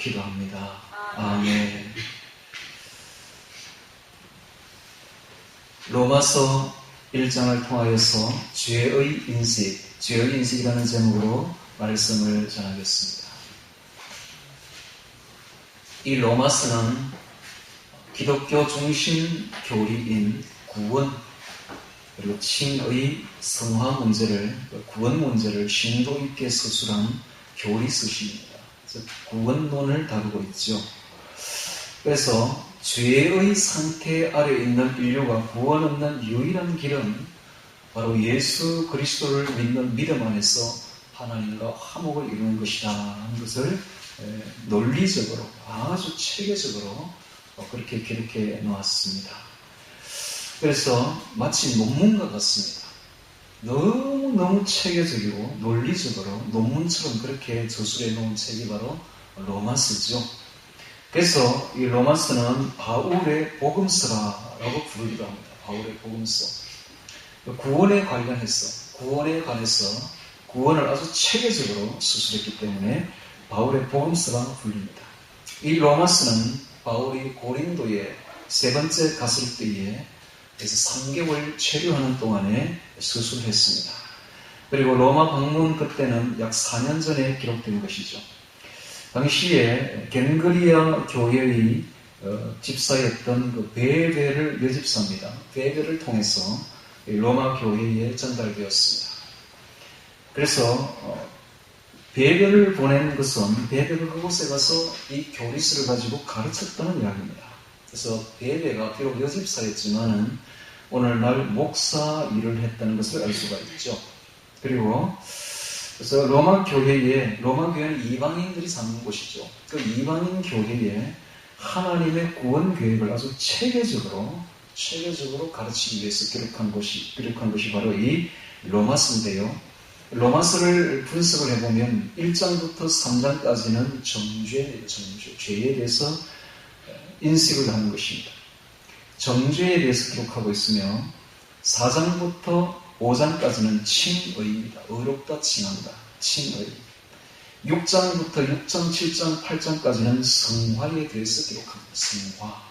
기도합니다. 아멘. 로마서 1장을 통하여서 죄의 인식이라는 제목으로 말씀을 전하겠습니다. 이 로마서는 기독교 중심 교리인 구원 그리고 칭의 성화 문제를, 구원 문제를 심도 있게 서술한 교리 서신입니다. 구원론을 다루고 있죠. 그래서 죄의 상태 아래 있는 인류가 구원 얻는 유일한 길은 바로 예수 그리스도를 믿는 믿음 안에서 하나님과 화목을 이루는 것이다 하는 것을 논리적으로 아주 체계적으로 그렇게 기록해 놓았습니다. 그래서 마치 논문과 같습니다. 너무너무 체계적이고 논리적으로 논문처럼 그렇게 저술해 놓은 책이 바로 로마서죠. 그래서 이 로마서는 바울의 복음서라고 부르기도 합니다. 바울의 복음서. 구원에 관해서 구원을 아주 체계적으로 수술했기 때문에 바울의 복음서라고 불립니다. 이 로마서는 바울이 고린도에 세 번째 갔을 때에 그래서 3개월 체류하는 동안에 수술했습니다. 그리고 로마 방문 그때는 약 4년 전에 기록된 것이죠. 당시에 겐그리아 교회의 집사였던 그 베베를 여집사입니다. 베베를 통해서 로마 교회에 전달되었습니다. 그래서 베베를 보낸 것은 베베가 그곳에 가서 이 교리서를 가지고 가르쳤다는 이야기입니다. 그래서 베베가 비록 여집사였지만은 오늘날 목사 일을 했다는 것을 알 수가 있죠. 그리고 그래서 로마 교회는 이방인들이 사는 곳이죠. 그 이방인 교회에 하나님의 구원 계획을 아주 체계적으로 가르치기 위해서 기록한 것이 바로 이 로마서인데요. 로마서를 분석을 해보면 1장부터 3장까지는 정죄, 죄에 대해서 인식을 하는 것입니다. 정죄에 대해서 기록하고 있으며 4장부터 5장까지는 칭의입니다. 의롭다 칭한다. 칭의. 6장부터 6장, 7장, 8장까지는 성화에 대해서 기록합니다. 성화.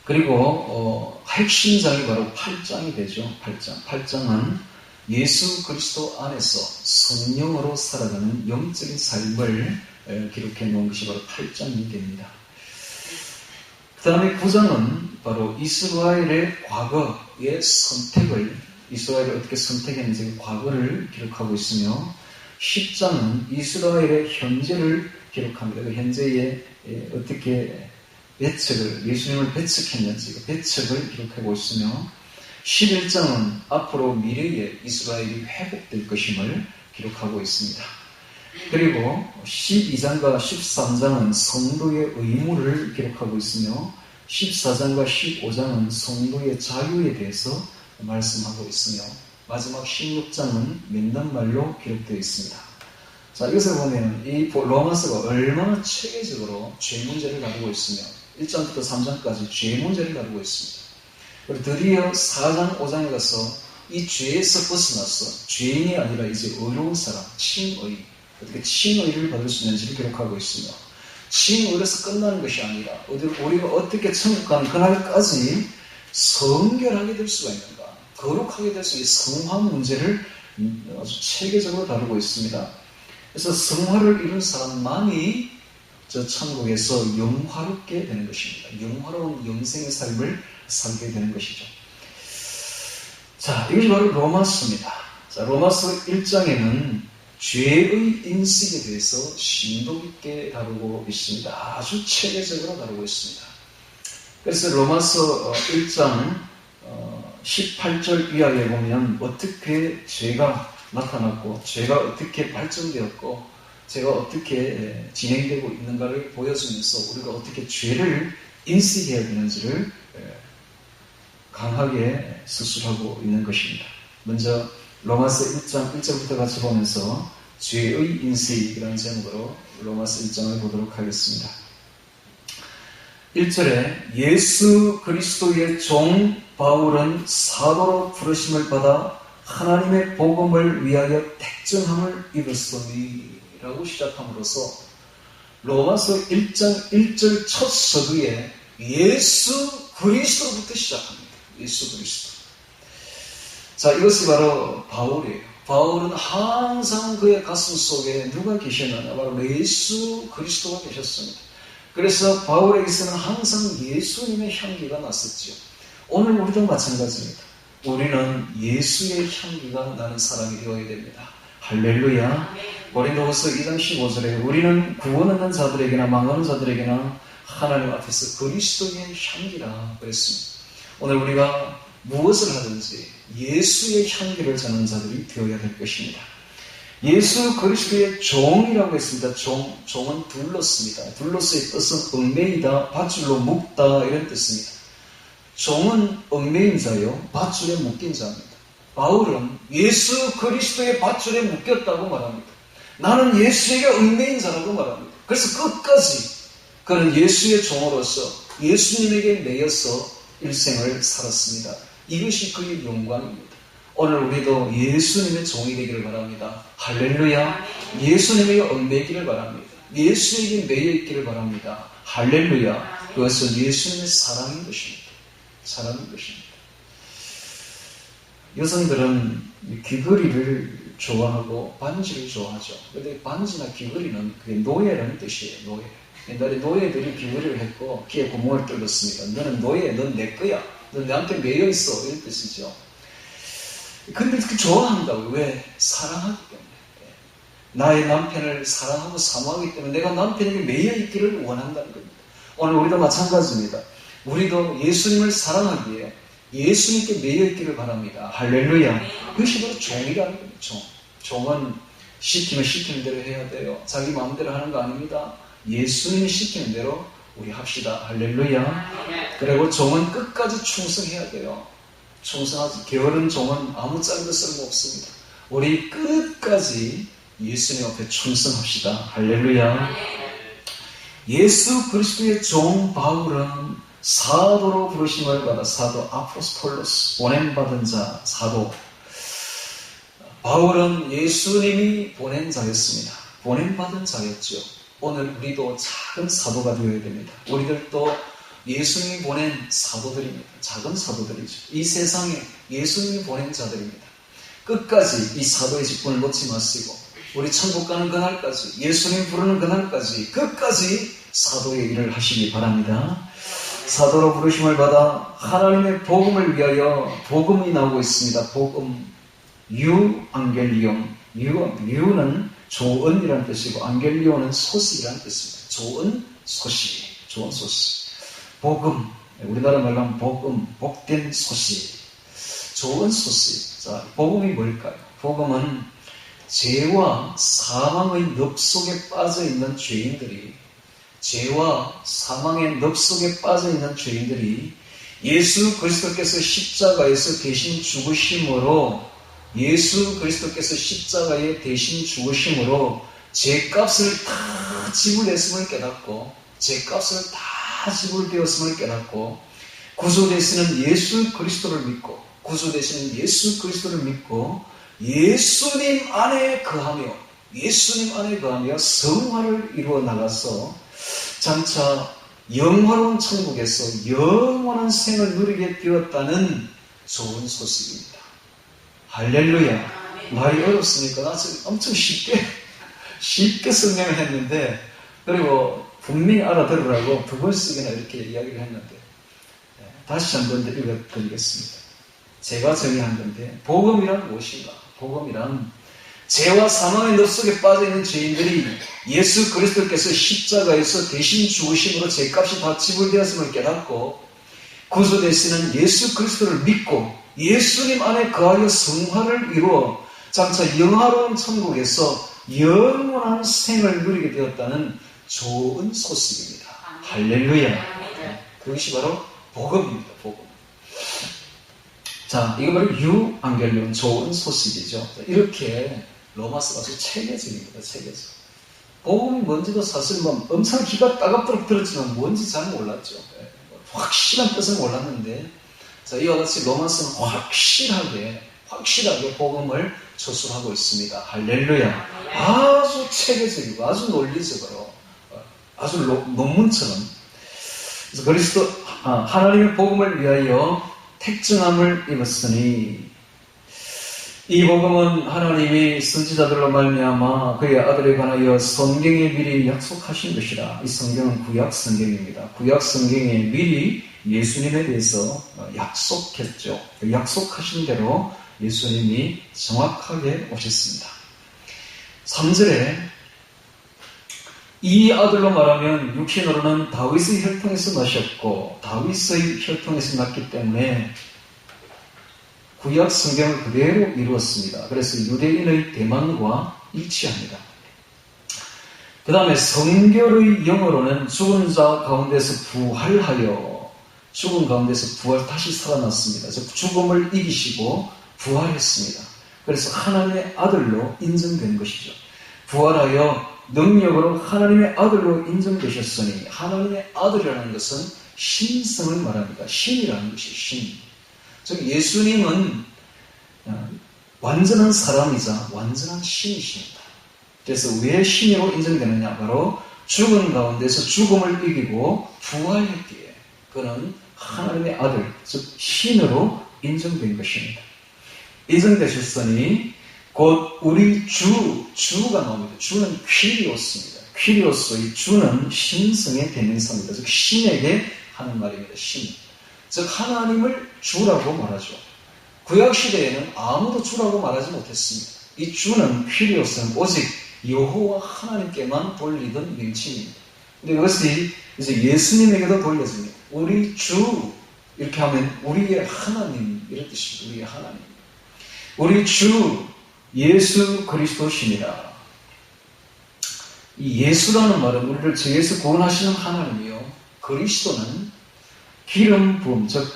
그리고 핵심장이 바로 8장이 되죠. 8장은 예수 그리스도 안에서 성령으로 살아가는 영적인 삶을 기록해 놓은 것이 바로 8장이 됩니다. 그 다음에 9장은 바로 이스라엘의 과거의 선택을, 이스라엘을 어떻게 선택했는지 과거를 기록하고 있으며 10장은 이스라엘의 현재를 기록합니다. 그 현재에 어떻게 예수님을 배척했는지 그 배척을 기록하고 있으며 11장은 앞으로 미래에 이스라엘이 회복될 것임을 기록하고 있습니다. 그리고 12장과 13장은 성도의 의무를 기록하고 있으며 14장과 15장은 성도의 자유에 대해서 말씀하고 있으며 마지막 16장은 맺는말로 기록되어 있습니다. 자, 이것을 보면 이 로마서가 얼마나 체계적으로 죄 문제를 다루고 있으며 1장부터 3장까지 죄 문제를 다루고 있습니다. 그리고 드디어 4장, 5장에 가서 이 죄에서 벗어나서 죄인이 아니라 이제 의로운 사람, 칭의, 어떻게 칭의를 받을 수 있는지를 기록하고 있으며 칭의로서 끝나는 것이 아니라 우리가 어떻게 천국 가는 그날까지 성결하게 될 수가 있는가, 거룩하게 될 수 있는 성화 문제를 아주 체계적으로 다루고 있습니다. 그래서 성화를 이룬 사람만이 저 천국에서 영화롭게 되는 것입니다. 영화로운 영생의 삶을 살게 되는 것이죠. 자, 이것이 바로 로마서입니다. 자, 로마서 1장에는 죄의 인식에 대해서 심도 깊게 다루고 있습니다. 아주 체계적으로 다루고 있습니다. 그래서 로마서 1장 18절 이하에 보면 어떻게 죄가 나타났고 죄가 어떻게 발전되었고 죄가 어떻게 진행되고 있는가를 보여주면서 우리가 어떻게 죄를 인식해야 되는지를 강하게 서술하고 있는 것입니다. 먼저 로마서 1장 1절부터 같이 보면서 죄의 인식이라는 제목으로 로마서 1장을 보도록 하겠습니다. 1절에 예수 그리스도의 종 바울은 사도로 부르심을 받아 하나님의 복음을 위하여 택정함을 입었으니 라고 시작함으로써 로마서 1장 1절 첫 서두에 예수 그리스도부터 시작합니다. 예수 그리스도. 자, 이것이 바로 바울이에요. 바울은 항상 그의 가슴 속에 누가 계셨느냐? 바로 예수 그리스도가 계셨습니다. 그래서 바울에게서는 항상 예수님의 향기가 났었죠. 오늘 우리도 마찬가지입니다. 우리는 예수의 향기가 나는 사람이 되어야 됩니다. 할렐루야. 고린도후서 2장 15절에 우리는 구원 얻는 자들에게나 망하는 자들에게나 하나님 앞에서 그리스도의 향기라 그랬습니다. 오늘 우리가 무엇을 하든지 예수의 향기를 전하는 자들이 되어야 될 것입니다. 예수 그리스도의 종이라고 했습니다. 종은 둘러습니다. 둘러스의 뜻은 얽매이다, 밧줄로 묶다 이런 뜻입니다. 종은 얽매인 자요, 밧줄에 묶인 자입니다. 바울은 예수 그리스도의 밧줄에 묶였다고 말합니다. 나는 예수에게 얽매인 자라고 말합니다. 그래서 끝까지 그는 예수의 종으로서 예수님에게 매여서 일생을 살았습니다. 이것이 그의 영광입니다. 오늘 우리도 예수님의 종이 되기를 바랍니다. 할렐루야. 예수님에게 얽매이기를 바랍니다. 예수에게 매여 있기를 바랍니다. 할렐루야. 그것은 예수님의 사랑인 것입니다. 사랑인 것입니다. 여성들은 귀걸이를 좋아하고 반지를 좋아하죠. 그런데 반지나 귀걸이는 그게 노예라는 뜻이에요. 노예. 옛날에 노예들이 귀걸이를 했고 귀에 구멍을 뚫었습니다. 너는 노예, 넌 내 거야. 넌 내한테 매여 있어. 이런 뜻이죠. 근데 그렇게 좋아한다고요. 왜? 사랑하기 때문에. 나의 남편을 사랑하고 사모하기 때문에 내가 남편에게 매여 있기를 원한다는 겁니다. 오늘 우리도 마찬가지입니다. 우리도 예수님을 사랑하기에 예수님께 매여 있기를 바랍니다. 할렐루야. 그것이 바로 종이라는 겁니다. 종은 시키면 시키는 대로 해야 돼요. 자기 마음대로 하는 거 아닙니다. 예수님이 시키는 대로 우리 합시다. 할렐루야. 그리고 종은 끝까지 충성해야 돼요. 충성하지. 게으른 종은 아무 짝도 쓸모없습니다. 우리 끝까지 예수님 앞에 충성합시다. 할렐루야. 예수 그리스도의 종 바울은 사도로 부르심을 받아 사도 아포스톨로스, 보냄받은 자, 사도. 바울은 예수님이 보낸 자였습니다. 보냄받은 자였죠. 오늘 우리도 작은 사도가 되어야 됩니다. 우리들도 예수님이 보낸 사도들입니다. 작은 사도들이죠. 이 세상에 예수님이 보낸 자들입니다. 끝까지 이 사도의 직분을 놓지 마시고 우리 천국 가는 그날까지, 예수님 부르는 그날까지 끝까지 사도의 일을 하시기 바랍니다. 사도로 부르심을 받아 하나님의 복음을 위하여 복음이 나오고 있습니다. 복음, 유앙겔리온. 유는 좋은이라는 뜻이고 안겔리온은 소식이라는 뜻입니다. 좋은 소식, 좋은 소식. 복음, 우리나라 말로 하면 복음, 복된 소식, 좋은 소식. 자, 복음이 뭘까요? 복음은 죄와 사망의 늪 속에 빠져있는 죄인들이, 죄와 사망의 늪 속에 빠져있는 죄인들이 예수 그리스도께서 십자가에서 대신 죽으심으로, 예수 그리스도께서 십자가에 대신 죽으심으로 죄값을 다 지불했음을 깨닫고, 죄값을 다 지불되었음을 깨닫고, 구속되시는 예수 그리스도를 믿고, 구속되시는 예수 그리스도를 믿고 예수님 안에 거하며, 예수님 안에 거하며 성화를 이루어 나가서 장차 영화로운 천국에서 영원한 생을 누리게 되었다는 좋은 소식입니다. 할렐루야. 말이 어렵습니까? 나 지금 엄청 쉽게 설명을 했는데, 그리고 분명히 알아들으라고 두 번씩이나 이렇게 이야기를 했는데, 다시 한번 읽어드리겠습니다. 제가 정의한 건데, 복음이란 무엇인가? 복음이란 죄와 사망의 늪 속에 빠져있는 죄인들이 예수 그리스도께서 십자가에서 대신 죽으심으로 죄값이 다 지불되었음을 깨닫고 구속되시는 예수 그리스도를 믿고 예수님 안에 거하여 성화를 이루어 장차 영화로운 천국에서 영원한 생을 누리게 되었다는 좋은 소식입니다. 할렐루야. 그것이 바로 복음입니다. 복음. 자, 이거 바로 유앙겔리온, 좋은 소식이죠. 이렇게 로마서가 아주 체계적입니다. 체계적. 복음이 뭔지도 사실 뭐 엄청 귀가 따갑도록 들었지만 뭔지 잘 몰랐죠. 확실한 뜻은 몰랐는데, 자, 이와 같이 로마서는 확실하게 복음을 저술하고 있습니다. 할렐루야. 아주 체계적이고 아주 논리적으로 아주 논문처럼. 그래서 그리스도 하나님의 복음을 위하여 택정함을 입었으니 이 복음은 하나님이 선지자들로 말미암아 그의 아들에 관하여 성경에 미리 약속하신 것이라. 이 성경은 구약 성경입니다. 구약 성경에 미리 예수님에 대해서 약속했죠. 약속하신 대로 예수님이 정확하게 오셨습니다. 3절에 이 아들로 말하면 육신으로는 다윗의 혈통에서 나셨고 다윗의 혈통에서 났기 때문에 구약 성경을 그대로 이루었습니다. 그래서 유대인의 대만과 일치합니다. 그 다음에 성결의 영어로는 죽은 자 가운데서 부활하여 죽은 가운데서 다시 살아났습니다. 즉 죽음을 이기시고 부활했습니다. 그래서 하나님의 아들로 인정된 것이죠. 부활하여 능력으로 하나님의 아들로 인정되셨으니 하나님의 아들이라는 것은 신성을 말합니다. 신이라는 것이 신. 즉 예수님은 완전한 사람이자 완전한 신이십니다. 그래서 왜 신으로 인정되느냐? 바로 죽은 가운데서 죽음을 이기고 부활했기에 그는 하나님의 아들, 즉 신으로 인정된 것입니다. 인정되셨으니 곧 우리 주가 나옵니다. 주는 퀴리오스입니다. 퀴리오스의 주는 신성의 대명사입니다. 즉 신에게 하는 말입니다. 신. 즉 하나님을 주라고 말하죠. 구약시대에는 아무도 주라고 말하지 못했습니다. 이 주는 퀴리오스는 오직 여호와 하나님께만 돌리던 명칭입니다. 근데 이것이 이제 예수님에게도 돌려집니다. 우리 주 이렇게 하면 우리의 하나님 이런 뜻입니다. 우리의 하나님. 우리 주 예수 그리스도시니라. 이 예수라는 말은 우리를 죄에서 구원하시는 하나님이요. 그리스도는 기름 부음, 즉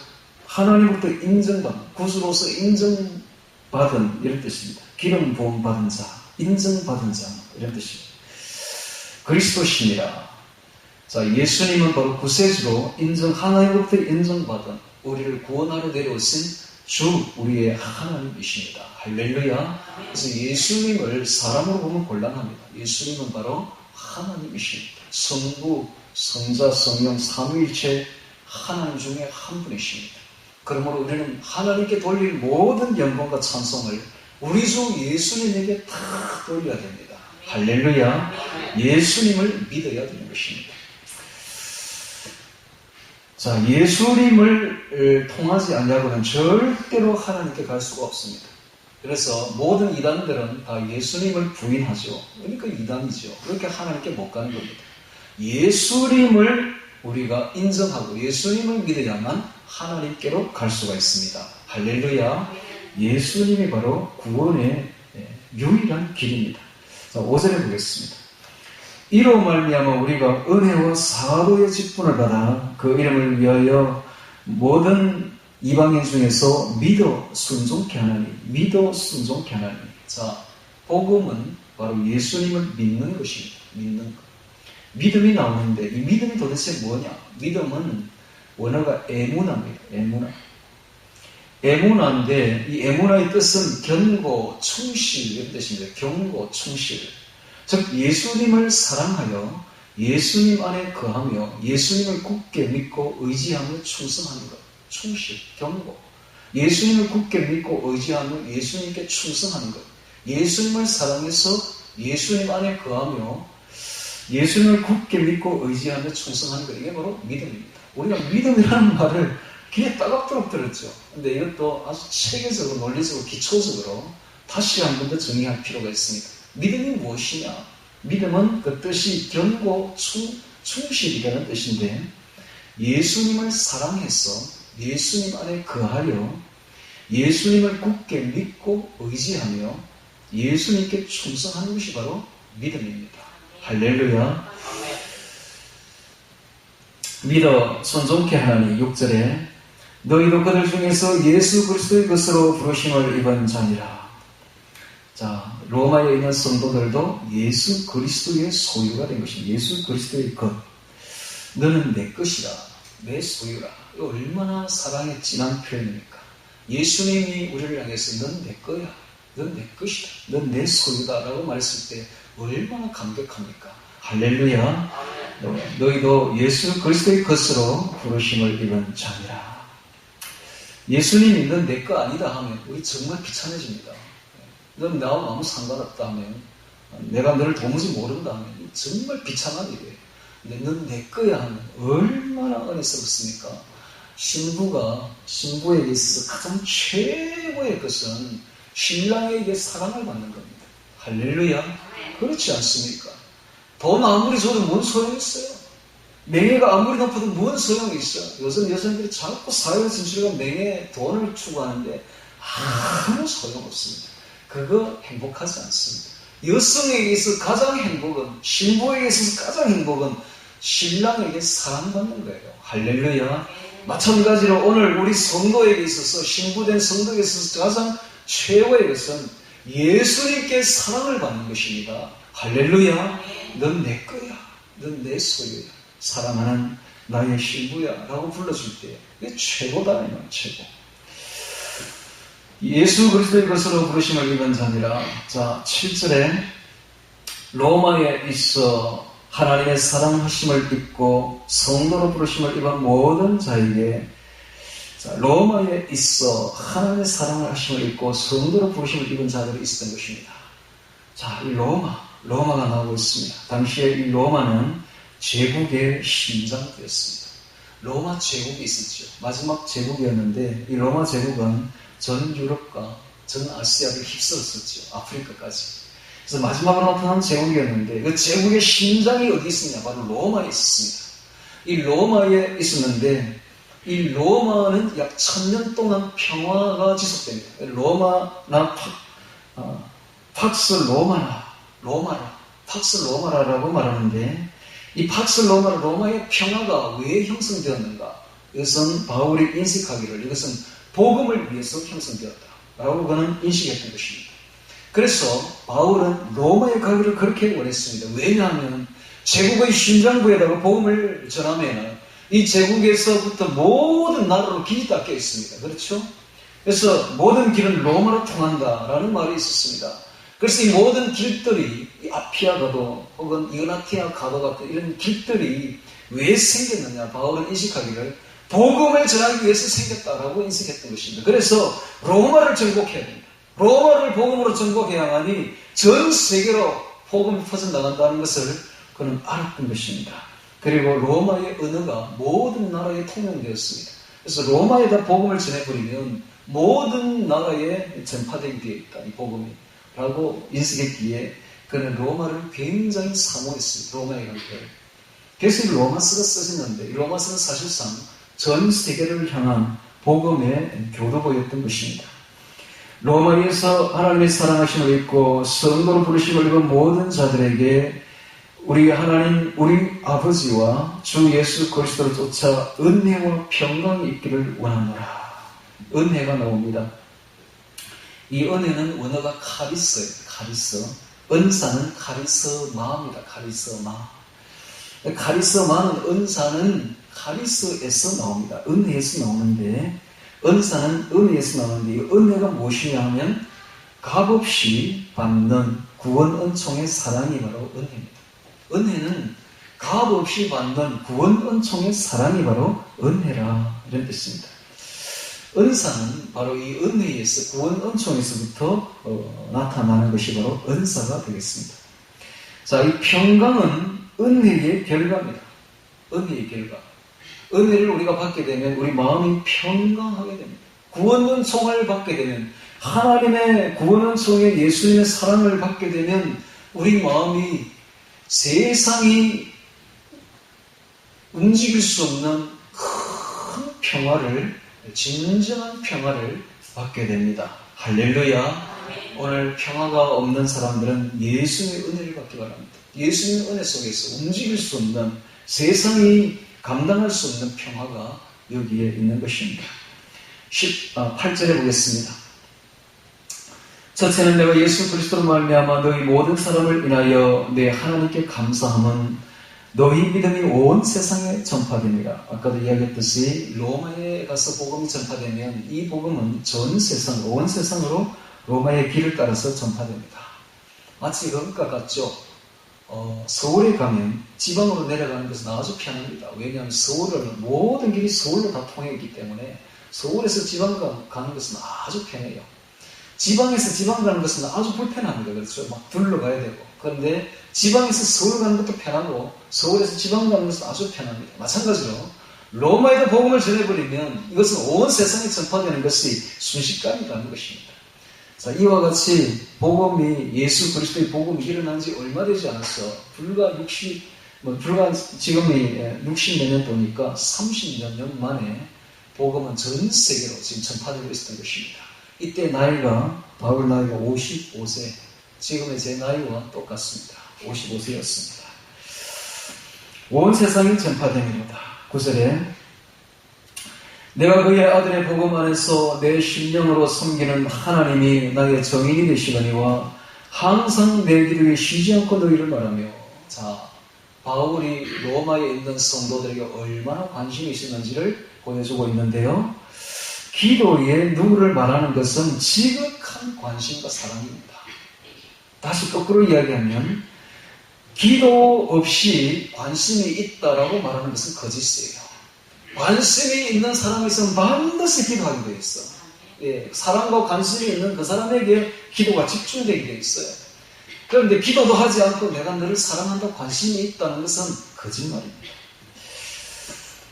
하나님부터 인정받은, 구주로서 인정받은 이런 뜻입니다. 기름 부음 받은 자, 인정받은 자 이런 뜻입니다. 그리스도시니라. 자, 예수님은 바로 구세주로 하나님으로부터 인정받은 우리를 구원하러 내려오신 주, 우리의 하나님이십니다. 할렐루야. 그래서 예수님을 사람으로 보면 곤란합니다. 예수님은 바로 하나님이십니다. 성부, 성자, 성령, 삼위일체 하나님 중에 한 분이십니다. 그러므로 우리는 하나님께 돌릴 모든 영광과 찬송을 우리 주 예수님에게 다 돌려야 됩니다. 할렐루야. 예수님을 믿어야 되는 것입니다. 자, 예수님을 통하지 않냐고는 절대로 하나님께 갈 수가 없습니다. 그래서 모든 이단들은 다 예수님을 부인하죠. 그러니까 이단이죠. 그렇게 하나님께 못 가는 겁니다. 예수님을 우리가 인정하고 예수님을 믿어야만 하나님께로 갈 수가 있습니다. 할렐루야. 예수님이 바로 구원의 유일한 길입니다. 자, 5절에 보겠습니다. 이로 말미암아 우리가 은혜와 사도의 직분을 받아 그 이름을 위하여 모든 이방인 중에서 믿어 순종케 하나니. 자, 복음은 바로 예수님을 믿는 것입니다. 믿는 것. 믿음이 나오는데 이 믿음이 도대체 뭐냐? 믿음은 원어가 에무나입니다. 에무나인데 이 에무나의 뜻은 견고, 충실 이런 뜻입니다. 견고, 충실. 즉 예수님을 사랑하여 예수님 안에 거하며 예수님을 굳게 믿고 의지하며 충성하는 것. 충실, 견고. 예수님을 굳게 믿고 의지하며 예수님께 충성하는 것. 예수님을 사랑해서 예수님 안에 거하며 예수님을 굳게 믿고 의지하며 충성하는 것. 이게 바로 믿음입니다. 우리가 믿음이라는 말을 귀에 따갑도록 들었죠. 근데 이것도 아주 체계적으로, 논리적으로, 기초적으로 다시 한 번 더 정의할 필요가 있습니다. 믿음이 무엇이냐? 믿음은 그 뜻이 견고, 충실이라는 뜻인데 예수님을 사랑해서 예수님 안에 거하여 예수님을 굳게 믿고 의지하며 예수님께 충성하는 것이 바로 믿음입니다. 할렐루야. 믿어 순종케 하나니. 6절에 너희도 그들 중에서 예수 그리스도의 것으로 부르심을 입은 자니라. 자, 로마에 있는 성도들도 예수 그리스도의 소유가 된 것입니다. 예수 그리스도의 것. 너는 내 것이라, 내 소유라. 이거 얼마나 사랑의 진한 표현입니까? 예수님이 우리를 향해서 넌 내 거야, 넌 내 것이다, 넌 내 소유다 라고 말했을 때 얼마나 감격합니까? 할렐루야. 너희도 예수 그리스도의 것으로 부르심을 입은 자니라. 예수님이 넌 내 거 아니다 하면 우리 정말 비참해집니다. 넌 나하고 아무 상관없다 하면, 내가 너를 도무지 모른다 하면 정말 비참한 일이에요. 근데 넌 내 거야 하면 얼마나 은혜스럽습니까? 신부에게 있어서 가장 최고의 것은 신랑에게 사랑을 받는 겁니다. 할렐루야. 그렇지 않습니까? 돈 아무리 줘도 뭔 소용이 있어요? 명예가 아무리 높아도 뭔 소용이 있어요? 요즘 여성들이 자꾸 사회에 진출해가 명예, 돈을 추구하는데 아무 소용없습니다. 그거 행복하지 않습니다. 여성에게 있어서 가장 행복은, 신부에게 있어서 가장 행복은 신랑에게 사랑받는 거예요. 할렐루야. 마찬가지로 오늘 우리 성도에게 있어서, 신부된 성도에게 있어서 가장 최고의 것은 예수님께 사랑을 받는 것입니다. 할렐루야. 넌 내 거야. 넌 내 소유야. 사랑하는 나의 신부야 라고 불러줄 때 이게 최고다. 최고. 예수 그리스도의 것으로 부르심을 입은 자니라. 자, 7절에 로마에 있어 하나님의 사랑하심을 입고 성도로 부르심을 입은 모든 자에게, 자, 로마에 있어 하나님의 사랑을 하심을 입고 성도로 부르심을 입은 자들이 있었던 것입니다. 자, 이 로마가 나오고 있습니다. 당시에 이 로마는 제국의 심장부였습니다. 로마 제국이 있었죠. 마지막 제국이었는데 이 로마 제국은 전 유럽과 전 아시아를 휩쓸었었죠. 아프리카까지. 그래서 마지막으로 나타난 제국이었는데 그 제국의 심장이 어디 있었냐? 바로 로마에 있었습니다. 이 로마에 있었는데 이 로마는 약 1000년 동안 평화가 지속됩니다. 로마나 팍스 로마라고 말하는데 이 팍스 로마의 평화가 왜 형성되었는가? 이것은 바울이 인식하기를 이것은 복음을 위해서 형성되었다라고 그는 인식했던 것입니다. 그래서 바울은 로마에 가기를 그렇게 원했습니다. 왜냐하면 제국의 심장부에다가 복음을 전하면 이 제국에서부터 모든 나라로 길이 닦여 있습니다. 그렇죠? 그래서 모든 길은 로마로 통한다라는 말이 있었습니다. 그래서 이 모든 길들이 아피아 가도 혹은 이그나티아 가도 같은 이런 길들이 왜 생겼느냐? 바울은 인식하기를 복음을 전하기 위해서 생겼다라고 인식했던 것입니다. 그래서 로마를 정복해야 됩니다. 로마를 복음으로 정복해야만이 전 세계로 복음이 퍼져나간다는 것을 그는 알았던 것입니다. 그리고 로마의 언어가 모든 나라에 통용되었습니다. 그래서 로마에다 복음을 전해버리면 모든 나라에 전파되게 되어 있다. 이 복음이. 라고 인식했기에 그는 로마를 굉장히 사모했습니다. 로마에 갈 때. 그래서 이 로마서가 써졌는데 이 로마서는 사실상 전 세계를 향한 복음의 교도보였던 것입니다. 로마에서 하나님의 사랑하심을 입고 성도로 부르심을 입은 모든 자들에게 우리 하나님, 우리 아버지와 주 예수 그리스도를 쫓아 은혜와 평강이 있기를 원하노라. 은혜가 나옵니다. 이 은혜는 원어가 카리스예요. 카리스. 은사는 카리스마입니다. 카리스마. 카리스마는 은사는 카리스에서 나옵니다. 은혜에서 나오는데 은사는 은혜에서 나오는데 이 은혜가 무엇이냐 하면 값없이 받는 구원 은총의 사랑이 바로 은혜입니다. 은혜는 값없이 받는 구원 은총의 사랑이 바로 은혜라 이런 뜻입니다. 은사는 바로 이 은혜에서 구원 은총에서부터 나타나는 것이 바로 은사가 되겠습니다. 자, 이 평강은 은혜의 결과입니다. 은혜의 결과. 은혜를 우리가 받게 되면 우리 마음이 평강하게 됩니다. 구원 은총을 받게 되면 하나님의 구원 은총의 예수님의 사랑을 받게 되면 우리 마음이 세상이 움직일 수 없는 큰 평화를, 진정한 평화를 받게 됩니다. 할렐루야. 오늘 평화가 없는 사람들은 예수님의 은혜를 받기 바랍니다. 예수님의 은혜 속에서 움직일 수 없는, 세상이 감당할 수 없는 평화가 여기에 있는 것입니다. 8절에 보겠습니다. 첫째는 내가 예수 그리스도로 말미암아 너희 모든 사람을 인하여 내 하나님께 감사함은 너희 믿음이 온 세상에 전파됩니다. 아까도 이야기했듯이 로마에 가서 복음이 전파되면 이 복음은 전 세상, 온 세상으로 로마의 길을 따라서 전파됩니다. 마치 그것과 같죠. 서울에 가면 지방으로 내려가는 것은 아주 편합니다. 왜냐하면 모든 길이 서울로 다 통해 있기 때문에 서울에서 지방 가는 것은 아주 편해요. 지방에서 지방 가는 것은 아주 불편합니다. 그렇죠? 막 둘러가야 되고. 그런데 지방에서 서울 가는 것도 편하고 서울에서 지방 가는 것은 아주 편합니다. 마찬가지로 로마에도 복음을 전해버리면 이것은 온 세상에 전파되는 것이 순식간에 가는 것입니다. 자, 이와 같이 예수 그리스도의 복음이 일어난 지 얼마 되지 않았어. 지금이 60몇 년 도니까 30몇 년 만에 복음은 전 세계로 지금 전파되고 있었던 것입니다. 이때 바울 나이가 55세, 지금의 제 나이와 똑같습니다. 55세였습니다. 온 세상이 전파됩니다. 9절에 내가 그의 아들의 복음 안에서 내 심령으로 섬기는 하나님이 나의 정인이 되시거니와 항상 내 기도에 쉬지 않고 너희를 말하며. 자, 바울이 로마에 있는 성도들에게 얼마나 관심이 있었는지를 보여주고 있는데요. 기도에 누구를 말하는 것은 지극한 관심과 사랑입니다. 다시 거꾸로 이야기하면 기도 없이 관심이 있다라고 말하는 것은 거짓이에요. 관심이 있는 사람이 있으면 반드시 기도하게 되어 있어. 예, 사랑과 관심이 있는 그 사람에게 기도가 집중되게 되어 있어요. 그런데 기도도 하지 않고 내가 너를 사랑한다, 관심이 있다는 것은 거짓말입니다.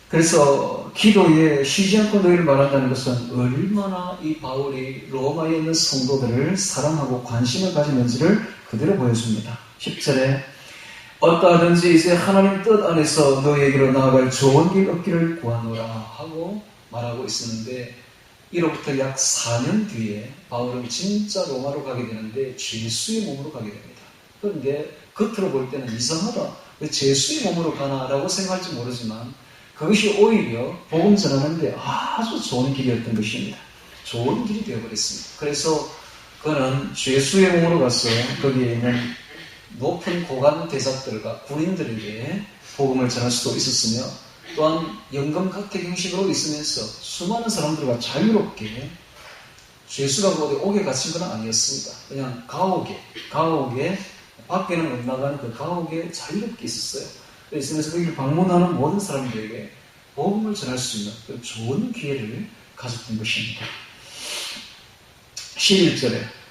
그래서 기도에 쉬지 않고 너희를 말한다는 것은 얼마나 이 바울이 로마에 있는 성도들을 사랑하고 관심을 가지는지를 그대로 보여줍니다. 10절에 어떠하든지 이제 하나님 뜻 안에서 너희에게로 나아갈 좋은 길 얻기를 구하노라 하고 말하고 있었는데, 이로부터 약 4년 뒤에 바울은 진짜 로마로 가게 되는데 죄수의 몸으로 가게 됩니다. 그런데 겉으로 볼 때는 이상하다, 왜 죄수의 몸으로 가나라고 생각할지 모르지만 그것이 오히려 복음 전하는데 아주 좋은 길이었던 것입니다. 좋은 길이 되어버렸습니다. 그래서 그는 죄수의 몸으로 가서 거기에 있는 높은 고관 대작들과 군인들에게 복음을 전할 수도 있었으며, 또한 연금각택 형식으로 있으면서 수많은 사람들과 자유롭게, 죄수라고 어디 옥에 갇힌 건 아니었습니다. 그냥 가옥에 밖에는 못 나가는 그 가옥에 자유롭게 있었어요. 있으면서 거기를 방문하는 모든 사람들에게 복음을 전할 수 있는 그 좋은 기회를 가졌던 것입니다. 11절에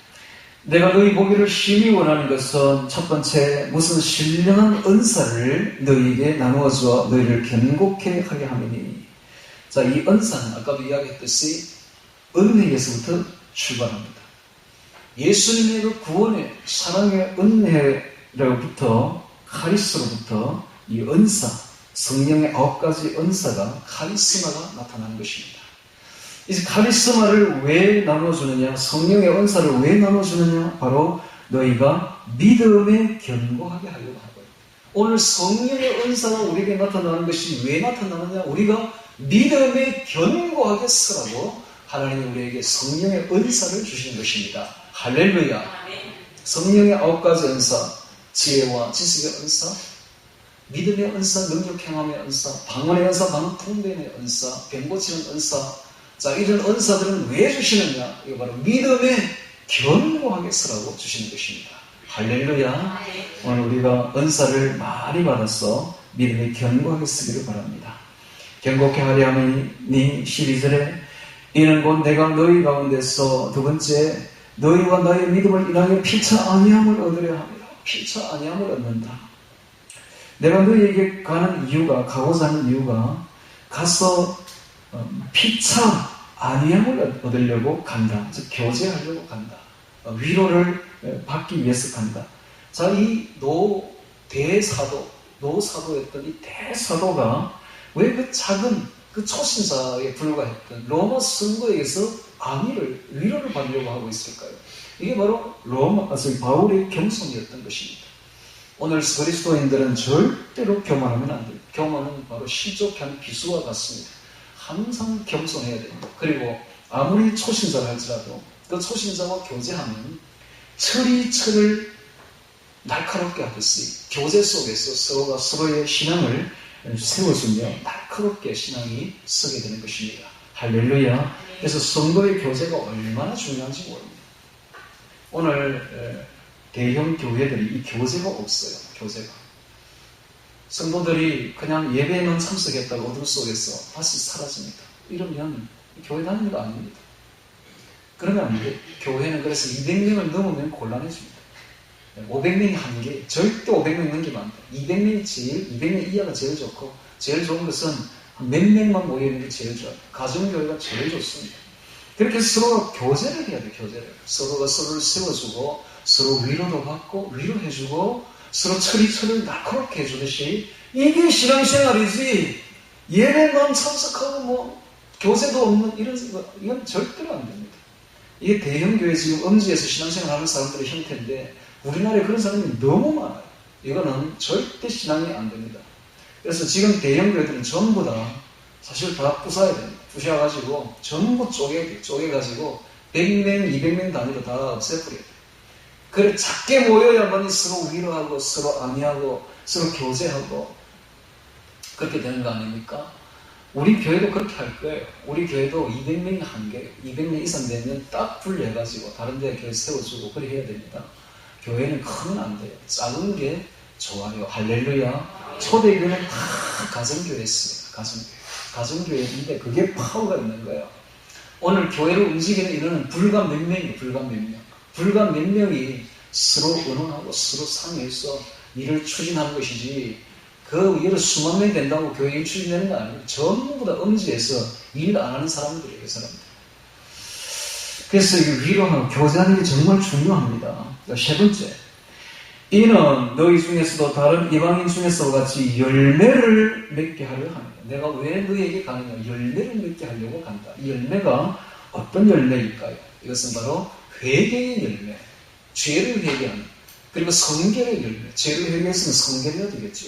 내가 너희 보기를 심히 원하는 것은 첫 번째 무슨 신령한 은사를 너희에게 나누어 주어 너희를 견고케 하게 함이니. 자, 이 은사는 아까도 이야기했듯이 은혜에서부터 출발합니다. 예수님의 그 구원의 사랑의 은혜로부터, 카리스로부터 이 은사, 성령의 9가지 은사가, 카리스마가 나타나는 것입니다. 이제 카리스마를 왜 나눠주느냐, 성령의 은사를 왜 나눠주느냐, 바로 너희가 믿음에 견고하게 하려고 하고요. 오늘 성령의 은사가 우리에게 나타나는 것이 왜 나타나느냐, 우리가 믿음에 견고하게 서라고 하나님이 우리에게 성령의 은사를 주시는 것입니다. 할렐루야. 성령의 9가지 은사, 지혜와 지식의 은사, 믿음의 은사, 능력 행함의 은사, 방언의 은사, 방통됨의 은사, 병 고치는 은사. 자, 이런 은사들은 왜 주시느냐? 이거 바로 믿음에 견고하게 서라고 주시는 것입니다. 할렐루야. 오늘 우리가 은사를 많이 받아서 믿음에 견고하게 쓰기를 바랍니다. 견고케 하려 하니 12절에 이는 곧 내가 너희 가운데서, 두 번째, 너희와 나의 믿음을 인하여 피차 아니함을 얻으려 합니다. 피차 아니함을 얻는다. 내가 너희에게 가고자 하는 이유가, 가서 피차 아니함을 얻으려고 간다. 즉 교제하려고 간다. 위로를 받기 위해서 간다. 자, 이 노사도였던 이 대사도가 왜 그 작은 그 초신자에 불과했던 로마 성도에게서 위로를 받으려고 하고 있을까요? 이게 바로 바울의 겸손이었던 것입니다. 오늘 그리스도인들은 절대로 교만하면 안 돼요. 교만은 바로 실족한 비수와 같습니다. 항상 겸손해야 됩니다. 그리고 아무리 초신자를 할지라도 그 초신자와 교제하면 철을 날카롭게 하듯이 교제 속에서 서로가 서로의 신앙을 세워주며 날카롭게 신앙이 서게 되는 것입니다. 할렐루야. 그래서 성도의 교제가 얼마나 중요한지 모릅니다. 오늘 대형 교회들이 이 교제가 없어요. 교제가. 성도들이 그냥 예배에만 참석했다가 어둠 속에서 다시 사라집니다. 이러면 교회 다니는 거 아닙니다. 그러면 안 돼요. 교회는 그래서 200명을 넘으면 곤란해집니다. 500명이 한계, 절대 500명 넘기면 안 돼요. 200명 이하가 제일 좋고, 제일 좋은 것은 몇 명만 모여있는 게 제일 좋아요. 가정교회가 제일 좋습니다. 그렇게 서로 교제를 해야 돼요. 교제를. 서로가 서로를 세워주고, 서로 위로도 받고, 위로해주고, 서로 처리처리를 날카롭게 해주듯이, 이게 신앙생활이지, 예배만 참석하고 교제도 없는 이건 절대로 안 됩니다. 이게 대형교회 지금 음지에서 신앙생활 하는 사람들의 형태인데, 우리나라에 그런 사람이 너무 많아요. 이거는 절대 신앙이 안 됩니다. 그래서 지금 대형교회들은 전부 다 사실 다 부숴야 됩니다. 부셔가지고 전부 쪼개가지고 100명, 200명 단위로 다 없애버려야 돼요. 그래 작게 모여야만이 서로 위로하고 서로 안위하고 서로 교제하고 그렇게 되는 거 아닙니까? 우리 교회도 그렇게 할 거예요. 우리 교회도 200명이 한계예요. 200명 이상 되면 딱 분리해가지고 다른 데 교회 세워주고 그렇게 해야 됩니다. 교회는 크면 안 돼요. 작은 게 좋아요. 할렐루야. 초대교회는 다 가정교회였습니다. 가정교회인데 그게 파워가 있는 거예요. 오늘 교회를 움직이는 인원은 불과 몇 명이에요. 불과 몇 명이 서로 의논하고 서로 상의해서 일을 추진하는 것이지 그 일을 수만 명이 된다고 교회 일 추진되는 거 아니에요. 전부 다 음지에서 일 안 하는 사람들이에요. 그 사람들. 그래서 이 위로하고 교제하는 게 정말 중요합니다. 세 번째, 이는 너희 중에서도 다른 이방인 중에서와 같이 열매를 맺게 하려 합니다. 내가 왜 너희에게 가느냐? 열매를 맺게 하려고 간다. 이 열매가 어떤 열매일까요? 이것은 바로 회개의 열매, 죄를 회개하는, 그리고 성결의 열매. 죄를 회개했으면 성결해야 되겠죠.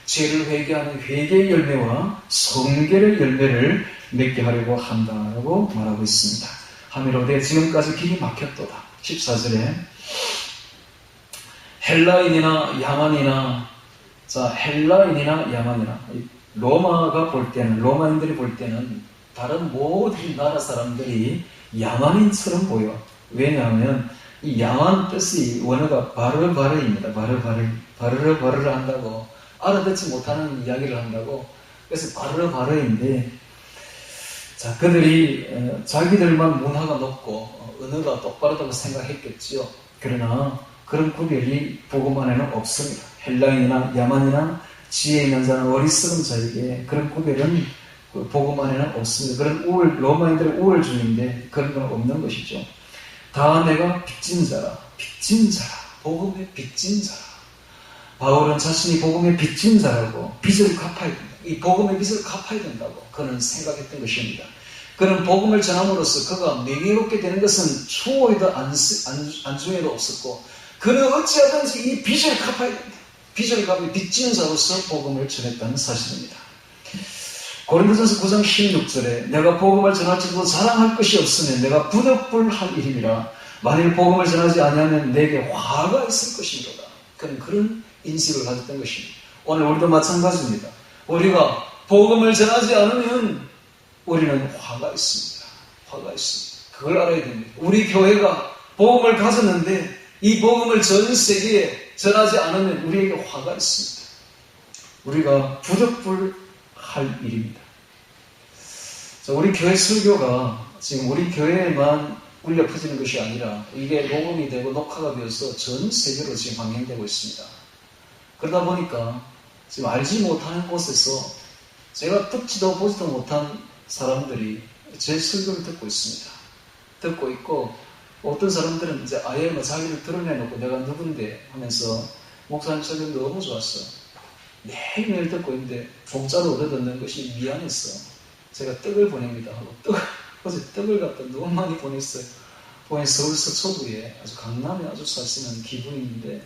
죄를 회개하는 회개의 열매와 성결의 열매를 맺게 하려고 한다라고 말하고 있습니다. 하미로되 지금까지 길이 막혔도다. 14절에 헬라인이나 야만이나 로마가 볼 때는, 로마인들이 볼 때는 다른 모든 나라 사람들이 야만인처럼 보여. 왜냐하면 이 야만 뜻이 원어가 바르바르입니다. 바르르 한다고 알아듣지 못하는 이야기를 한다고. 그래서 바르르인데, 자, 그들이 자기들만 문화가 높고 언어가 똑바르다고 생각했겠지요. 그러나 그런 구별이 복음 안에는 없습니다. 헬라인이나 야만이나 지혜 있는 자나 어리석은 자에게 그런 구별은 복음 안에는 없습니다. 그런 로마인들의 우월주의인데 그런 건 없는 것이죠. 다 내가 빚진 자라, 복음의 빚진 자라. 바울은 자신이 복음의 빚진 자라고 빚을 갚아야 된다. 이 복음의 빚을 갚아야 된다고 그는 생각했던 것입니다. 그는 복음을 전함으로써 그가 명예롭게 되는 것은 추호에도 안중에도 없었고, 그는 어찌하든지 이 빚을 갚아야 된다. 빚을 갚아 빚진 자로서 복음을 전했다는 사실입니다. 고린도전서 9장 16절에 내가 복음을 전할지도 자랑할 것이 없으면 내가 부득불할 일이라. 만일 복음을 전하지 아니하면 내게 화가 있을 것이로다. 그는 그런 인식을 가졌던 것입니다. 오늘 우리도 마찬가지입니다. 우리가 복음을 전하지 않으면 우리는 화가 있습니다. 그걸 알아야 됩니다. 우리 교회가 복음을 가졌는데 이 복음을 전 세계에 전하지 않으면 우리에게 화가 있습니다. 우리가 부득불할 일입니다. 자, 우리 교회 설교가 지금 우리 교회에만 울려 퍼지는 것이 아니라 이게 녹음이 되고 녹화가 되어서 전 세계로 지금 방영되고 있습니다. 그러다 보니까 지금 알지 못하는 곳에서 제가 듣지도 보지도 못한 사람들이 제 설교를 듣고 있습니다. 듣고 있고, 어떤 사람들은 이제 아예 자기를 드러내놓고 내가 누군데 하면서 목사님 설교 너무 좋았어. 매일매일 듣고 있는데 공짜로 얻어듣는 것이 미안했어. 제가 떡을 보냅니다 하고 어제 떡을 갖다 너무 많이 보냈어요. 보내 서울 서초구에 아주 강남에 아주 사시는 기분인데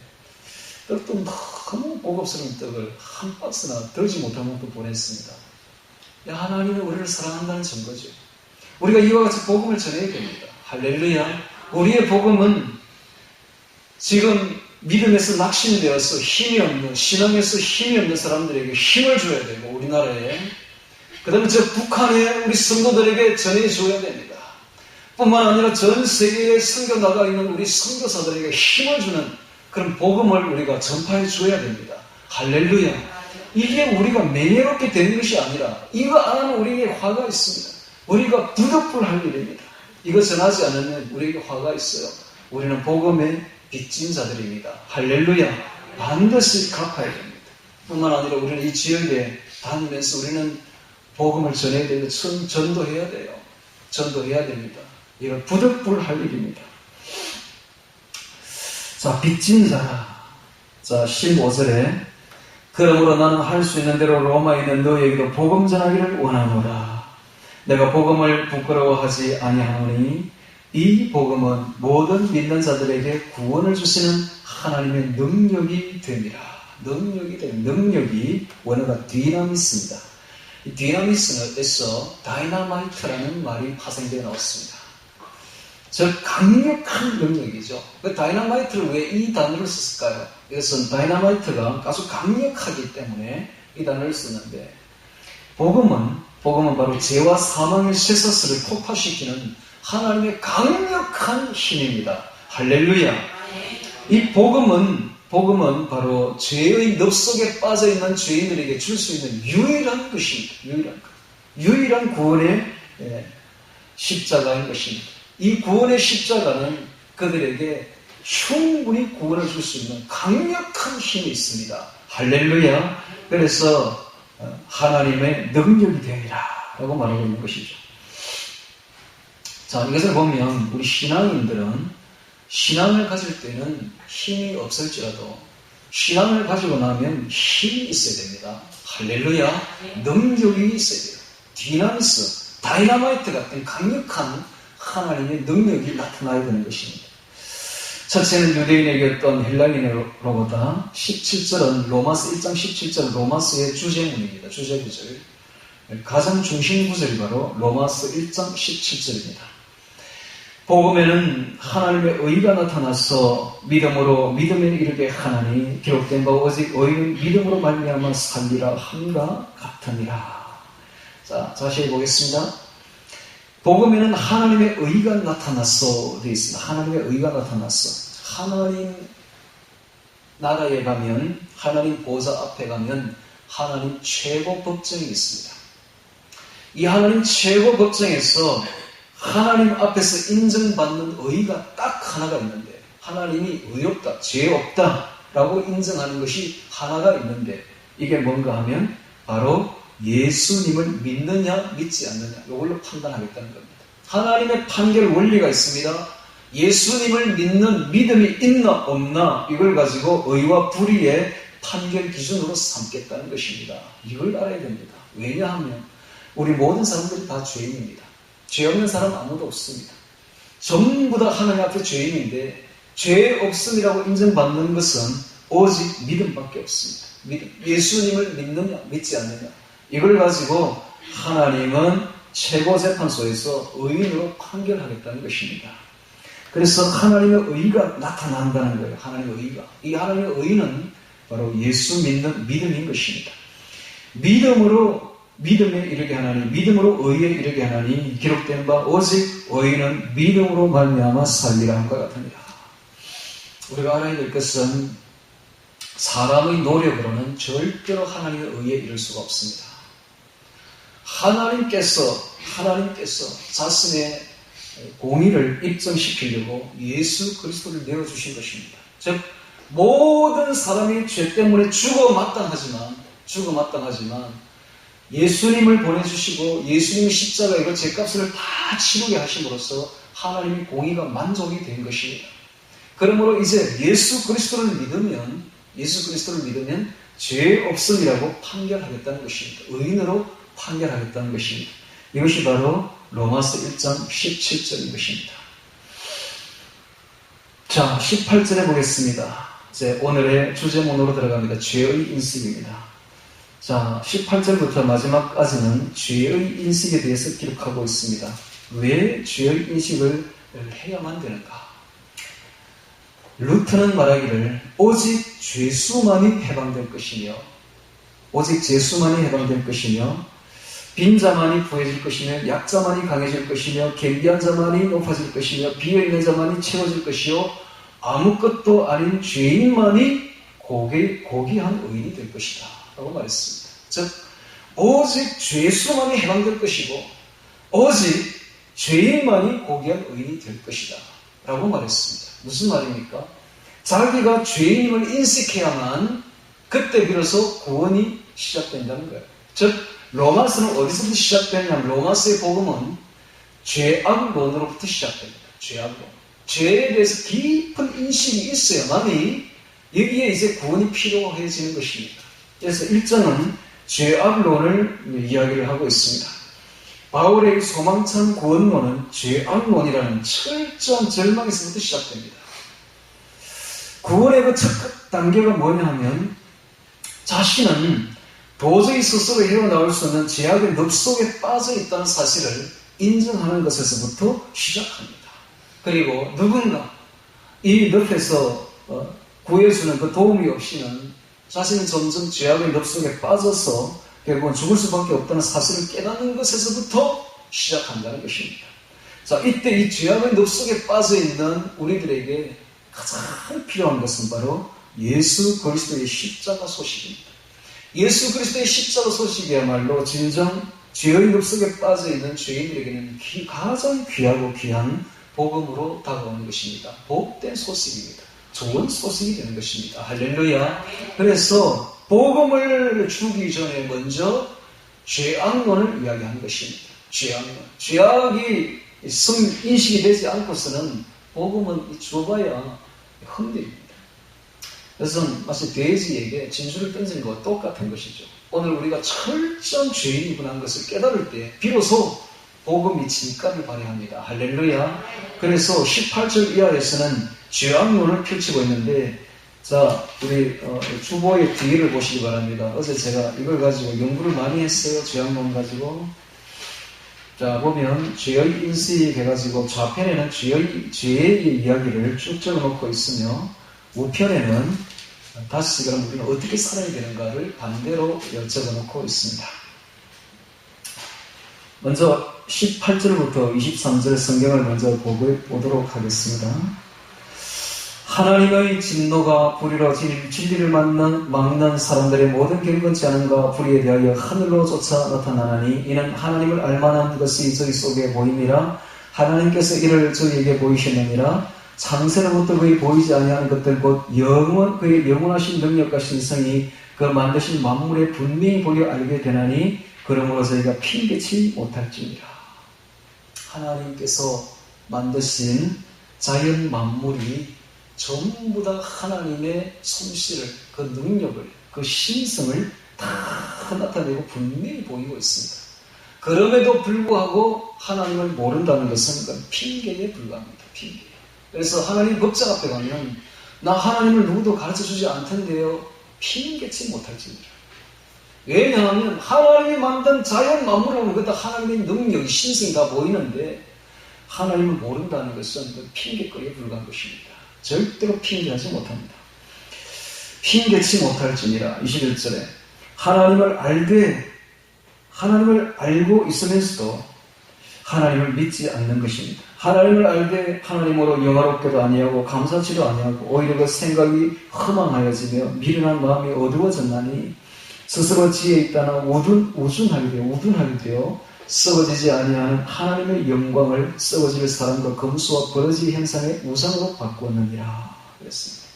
떡도 너무 고급스러운 떡을 한 박스나 들지 못한 만큼 보냈습니다. 하나님은 우리를 사랑한다는 증거죠. 우리가 이와 같이 복음을 전해야 됩니다. 할렐루야. 우리의 복음은 지금 믿음에서 낙심되어서 힘이 없는, 신앙에서 힘이 없는 사람들에게 힘을 줘야 되고, 우리나라에. 그 다음에 저 북한에 우리 성도들에게 전해줘야 됩니다. 뿐만 아니라 전 세계에 선교 나가 있는 우리 선교사들에게 힘을 주는 그럼 복음을 우리가 전파해 줘야 됩니다. 할렐루야. 이게 우리가 명예롭게 되는 것이 아니라 이거 안 하면 우리에게 화가 있습니다. 우리가 부득불할 일입니다. 이거 전하지 않으면 우리에게 화가 있어요. 우리는 복음의 빚진 자들입니다. 할렐루야. 반드시 갚아야 됩니다. 뿐만 아니라 우리는 이 지역에 다니면서 우리는 복음을 전해야 되고 전도해야 돼요. 전도해야 됩니다. 이건 부득불할 일입니다. 자, 빚진 자라. 자, 15절에 그러므로 나는 할 수 있는 대로 로마에 있는 너희에게도 복음 전하기를 원하노라. 내가 복음을 부끄러워하지 아니하노니 이 복음은 모든 믿는 자들에게 구원을 주시는 하나님의 능력이 됩니다. 능력이 원어가 디나미스입니다. 이 디나미스에서 다이나마이트라는 말이 파생되어 나왔습니다. 즉 강력한 능력이죠. 그 다이나마이트를 왜 이 단어를 썼을까요? 이것은 다이나마이트가 아주 강력하기 때문에 이 단어를 쓰는데 복음은 바로 죄와 사망의 쇠사슬을 폭파시키는 하나님의 강력한 힘입니다. 할렐루야. 이 복음은 바로 죄의 늪 속에 빠져있는 죄인들에게 줄 수 있는 유일한 것입니다. 유일한 구원의 십자가인 것입니다. 이 구원의 십자가는 그들에게 충분히 구원을 줄 수 있는 강력한 힘이 있습니다. 할렐루야. 그래서 하나님의 능력이 되리라 라고 말하고 있는 것이죠. 자, 이것을 보면 우리 신앙인들은 신앙을 가질 때는 힘이 없을지라도 신앙을 가지고 나면 힘이 있어야 됩니다. 할렐루야. 능력이 있어야 돼요. 디나미스, 다이나마이트 같은 강력한 하나님의 능력이 나타나야 되는 것입니다. 첫째는 유대인에게였던 헬라인으로보다 17절은 로마서 1장 17절 로마서의 주제문입니다. 주제구절. 가장 중심 구절이 바로 로마서 1장 17절입니다. 복음에는 하나님의 의가 나타나서 믿음에 이르게 하나니 기록된 바 오직 의는 믿음으로 말미암아 살리라 함과 같으니라. 자, 다시 해보겠습니다. 복음에는 하나님의 의가 나타났어 되어 있습니다. 하나님의 의가 나타났어. 하나님 나라에 가면, 하나님 보좌 앞에 가면 하나님 최고 법정이 있습니다. 이 하나님 최고 법정에서 하나님 앞에서 인정받는 의가 딱 하나가 있는데, 하나님이 의롭다, 죄 없다 라고 인정하는 것이 하나가 있는데, 이게 뭔가 하면 바로 예수님을 믿느냐 믿지 않느냐, 이걸로 판단하겠다는 겁니다. 하나님의 판결 원리가 있습니다. 예수님을 믿는 믿음이 있나 없나, 이걸 가지고 의와 불의의 판결 기준으로 삼겠다는 것입니다. 이걸 알아야 됩니다. 왜냐하면 우리 모든 사람들이 다 죄인입니다. 죄 없는 사람 아무도 없습니다. 전부 다 하나님 앞에 죄인인데, 죄 없음이라고 인정받는 것은 오직 믿음밖에 없습니다. 믿음. 예수님을 믿느냐 믿지 않느냐, 이걸 가지고 하나님은 최고재판소에서 의인으로 판결하겠다는 것입니다. 그래서 하나님의 의가 나타난다는 거예요. 하나님의 의가. 이 하나님의 의는 바로 예수 믿는 믿음인 것입니다. 믿음에 이르게 하나니, 믿음으로 의에 이르게 하나니 기록된 바 오직 의인은 믿음으로 말미암아 살리라 함과 같으니라. 우리가 알아야 될 것은 사람의 노력으로는 절대로 하나님의 의에 이를 수가 없습니다. 하나님께서 자신의 공의를 입증시키려고 예수 그리스도를 내어주신 것입니다. 즉 모든 사람이 죄 때문에 죽어 마땅하지만 예수님을 보내주시고 예수님이 십자가에 그 죄값을 다 치르게 하심으로써 하나님의 공의가 만족이 된 것입니다. 그러므로 이제 예수 그리스도를 믿으면 죄 없음이라고 판결하겠다는 것입니다. 의인으로 판결하겠다는 것입니다. 이것이 바로 로마서 1장 17절인 것입니다. 자, 18절에 보겠습니다. 이제 오늘의 주제문으로 들어갑니다. 죄의 인식입니다. 자, 18절부터 마지막까지는 죄의 인식에 대해서 기록하고 있습니다. 왜 죄의 인식을 해야만 되는가? 루터는 말하기를 오직 죄수만이 해방될 것이며, 빈자만이 부해질 것이며, 약자만이 강해질 것이며, 겸비한 자만이 높아질 것이며, 비어있는 자만이 채워질 것이요, 아무것도 아닌 죄인만이 고귀한 의인이 될 것이다 라고 말했습니다. 즉 오직 죄수만이 해방될 것이고 오직 죄인만이 고귀한 의인이 될 것이다 라고 말했습니다. 무슨 말입니까? 자기가 죄인임을 인식해야만 그때 비로소 구원이 시작된다는 거예요. 즉 로마서는 어디서부터 시작되냐면 로마서의 복음은 죄악론으로부터 시작됩니다. 죄악론. 죄에 대해서 깊은 인식이 있어야만이 여기에 이제 구원이 필요해지는 것입니다. 그래서 1장은 죄악론을 이야기를 하고 있습니다. 바울의 소망찬 구원론은 죄악론이라는 철저한 절망에서부터 시작됩니다. 구원의 그 첫 단계가 뭐냐 하면 자신은 도저히 스스로 헤어나올 수 없는 죄악의 늪 속에 빠져 있다는 사실을 인정하는 것에서부터 시작합니다. 그리고 누군가 이 늪에서 구해주는 그 도움이 없이는 자신은 점점 죄악의 늪 속에 빠져서 결국은 죽을 수밖에 없다는 사실을 깨닫는 것에서부터 시작한다는 것입니다. 자, 이때 이 죄악의 늪 속에 빠져있는 우리들에게 가장 필요한 것은 바로 예수 그리스도의 십자가 소식입니다. 예수 그리스도의 십자가 소식이야말로 진정 죄의 늪 속에 빠져있는 죄인들에게는 가장 귀하고 귀한 복음으로 다가오는 것입니다. 복된 소식입니다. 좋은 소식이 되는 것입니다. 할렐루야. 그래서 복음을 주기 전에 먼저 죄악론을 이야기하는 것입니다. 죄악론. 죄악이 인식이 되지 않고서는 복음은 줘봐야 흔들립니다. 그래서 마치 돼지에게 진주를 던지는 것과 똑같은 것이죠. 오늘 우리가 철저한 죄인이구나 것을 깨달을 때 비로소 복음이 진가를 발휘합니다. 할렐루야. 그래서 18절 이하에서는 죄악론을 펼치고 있는데, 자, 우리 주보의 뒤를 보시기 바랍니다. 어제 제가 이걸 가지고 연구를 많이 했어요. 죄악론 가지고. 자, 보면 죄의 인식 해가지고 좌편에는 죄의 이야기를 쭉 적어놓고 있으며 우편에는 다시 그럼 우리는 어떻게 살아야 되는가를 반대로 적어놓고 있습니다. 먼저 18절부터 23절 성경을 먼저 보도록 하겠습니다. 하나님의 진노가 불의로 진리를 막는 사람들의 모든 경건치 않음과 불의에 대하여 하늘로 쫓아 나타나나니 이는 하나님을 알만한 것이 저희 속에 보임이라. 하나님께서 이를 저희에게 보이셨느니라. 창세로부터 그의 보이지 아니하는 것들 곧 그의 영원하신 능력과 신성이 그 만드신 만물에 분명히 보여 알게 되나니 그러므로 저희가 핑계치 못할지니라. 하나님께서 만드신 자연 만물이 전부 다 하나님의 솜씨를, 그 능력을, 그 신성을 다 나타내고 분명히 보이고 있습니다. 그럼에도 불구하고 하나님을 모른다는 것은 그건 핑계에 불과합니다. 핑계. 그래서 하나님 법정 앞에 가면 나 하나님을 누구도 가르쳐주지 않던데요. 핑계치 못할지니라. 왜냐하면 하나님이 만든 자연 만물을 보면 그다 하나님의 능력이, 신성이 다 보이는데 하나님을 모른다는 것은 그 핑계거리에 불과한 것입니다. 절대로 핑계하지 못합니다. 핑계치 못할지니라. 21절에 하나님을 알고 있으면서도 하나님을 믿지 않는 것입니다. 하나님을 알되 하나님으로 영화롭게도 아니하고 감사치도 아니하고 오히려 그 생각이 허망하여지며 미련한 마음이 어두워졌나니 스스로 지혜 있다나 우둔하게 되어 썩어지지 아니하는 하나님의 영광을 썩어질 사람과 검수와 버러지 형상의 우상으로 바꾸었느니라 그랬습니다.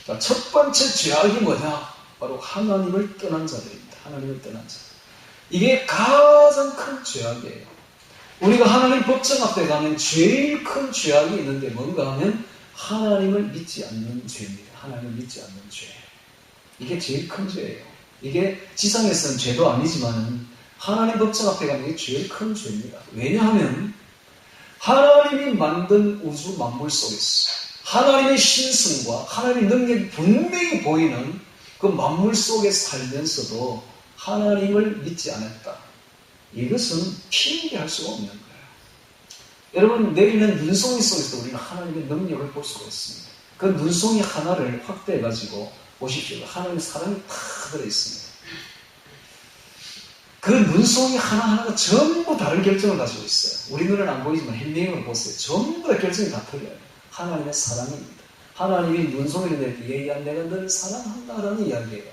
자, 첫 번째 죄악이 뭐냐? 바로 하나님을 떠난 자들입니다. 하나님을 떠난 자. 이게 가장 큰 죄악이에요. 우리가 하나님 법정 앞에 가면 제일 큰 죄악이 있는데 뭔가 하면 하나님을 믿지 않는 죄입니다. 하나님을 믿지 않는 죄. 이게 제일 큰 죄예요. 이게 지상에서는 죄도 아니지만 하나님 법정 앞에 가면 이게 제일 큰 죄입니다. 왜냐하면 하나님이 만든 우주 만물 속에서 하나님의 신성과 하나님의 능력이 분명히 보이는 그 만물 속에 살면서도 하나님을 믿지 않았다. 이것은 핑계할 수가 없는 거예요. 여러분, 내리는 눈송이 속에서 우리는 하나님의 능력을 볼 수가 있습니다. 그 눈송이 하나를 확대해가지고 보십시오. 하나님의 사랑이 다 들어있습니다. 그 눈송이 하나하나가 전부 다른 결정을 가지고 있어요. 우리 눈에는 안 보이지만 헬미행을 보세요. 전부 다 결정이 다 틀려요. 하나님의 사랑입니다. 하나님이 눈송이를 낼 때 얘야 내가 너를 사랑한다라는 이야기예요.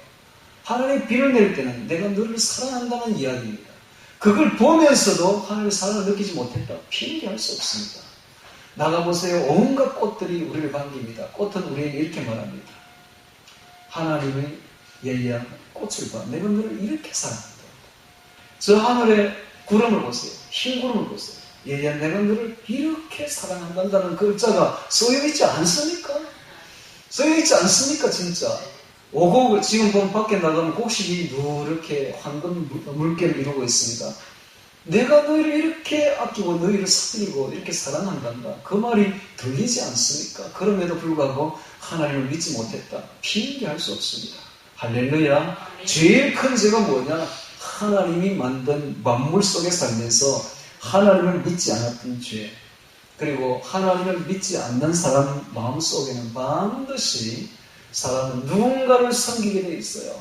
하나님이 비를 낼 때는 내가 너를 사랑한다는 이야기입니다. 그걸 보면서도 하나님의 사랑을 느끼지 못했다. 핑계할 수 없습니다. 나가보세요. 온갖 꽃들이 우리를 반깁니다. 꽃은 우리에게 이렇게 말합니다. 하나님의 예리한 꽃을 봐. 내가 너를 이렇게 사랑한다. 저 하늘의 구름을 보세요. 흰 구름을 보세요. 예리한 내가 너를 이렇게 사랑한다는 글자가 써여있지 않습니까? 써여있지 않습니까 진짜? 오곡을 지금 보면 밖에 나가면 곡식이 누렇게 황금 물결을 이루고 있습니다. 내가 너희를 이렇게 아끼고 너희를 사랑하고 이렇게 사랑한단다. 그 말이 들리지 않습니까? 그럼에도 불구하고 하나님을 믿지 못했다. 핑계할 수 없습니다. 할렐루야. 제일 큰 죄가 뭐냐? 하나님이 만든 만물 속에 살면서 하나님을 믿지 않았던 죄. 그리고 하나님을 믿지 않는 사람 마음속에는 반드시 사람은 누군가를 섬기게 돼 있어요.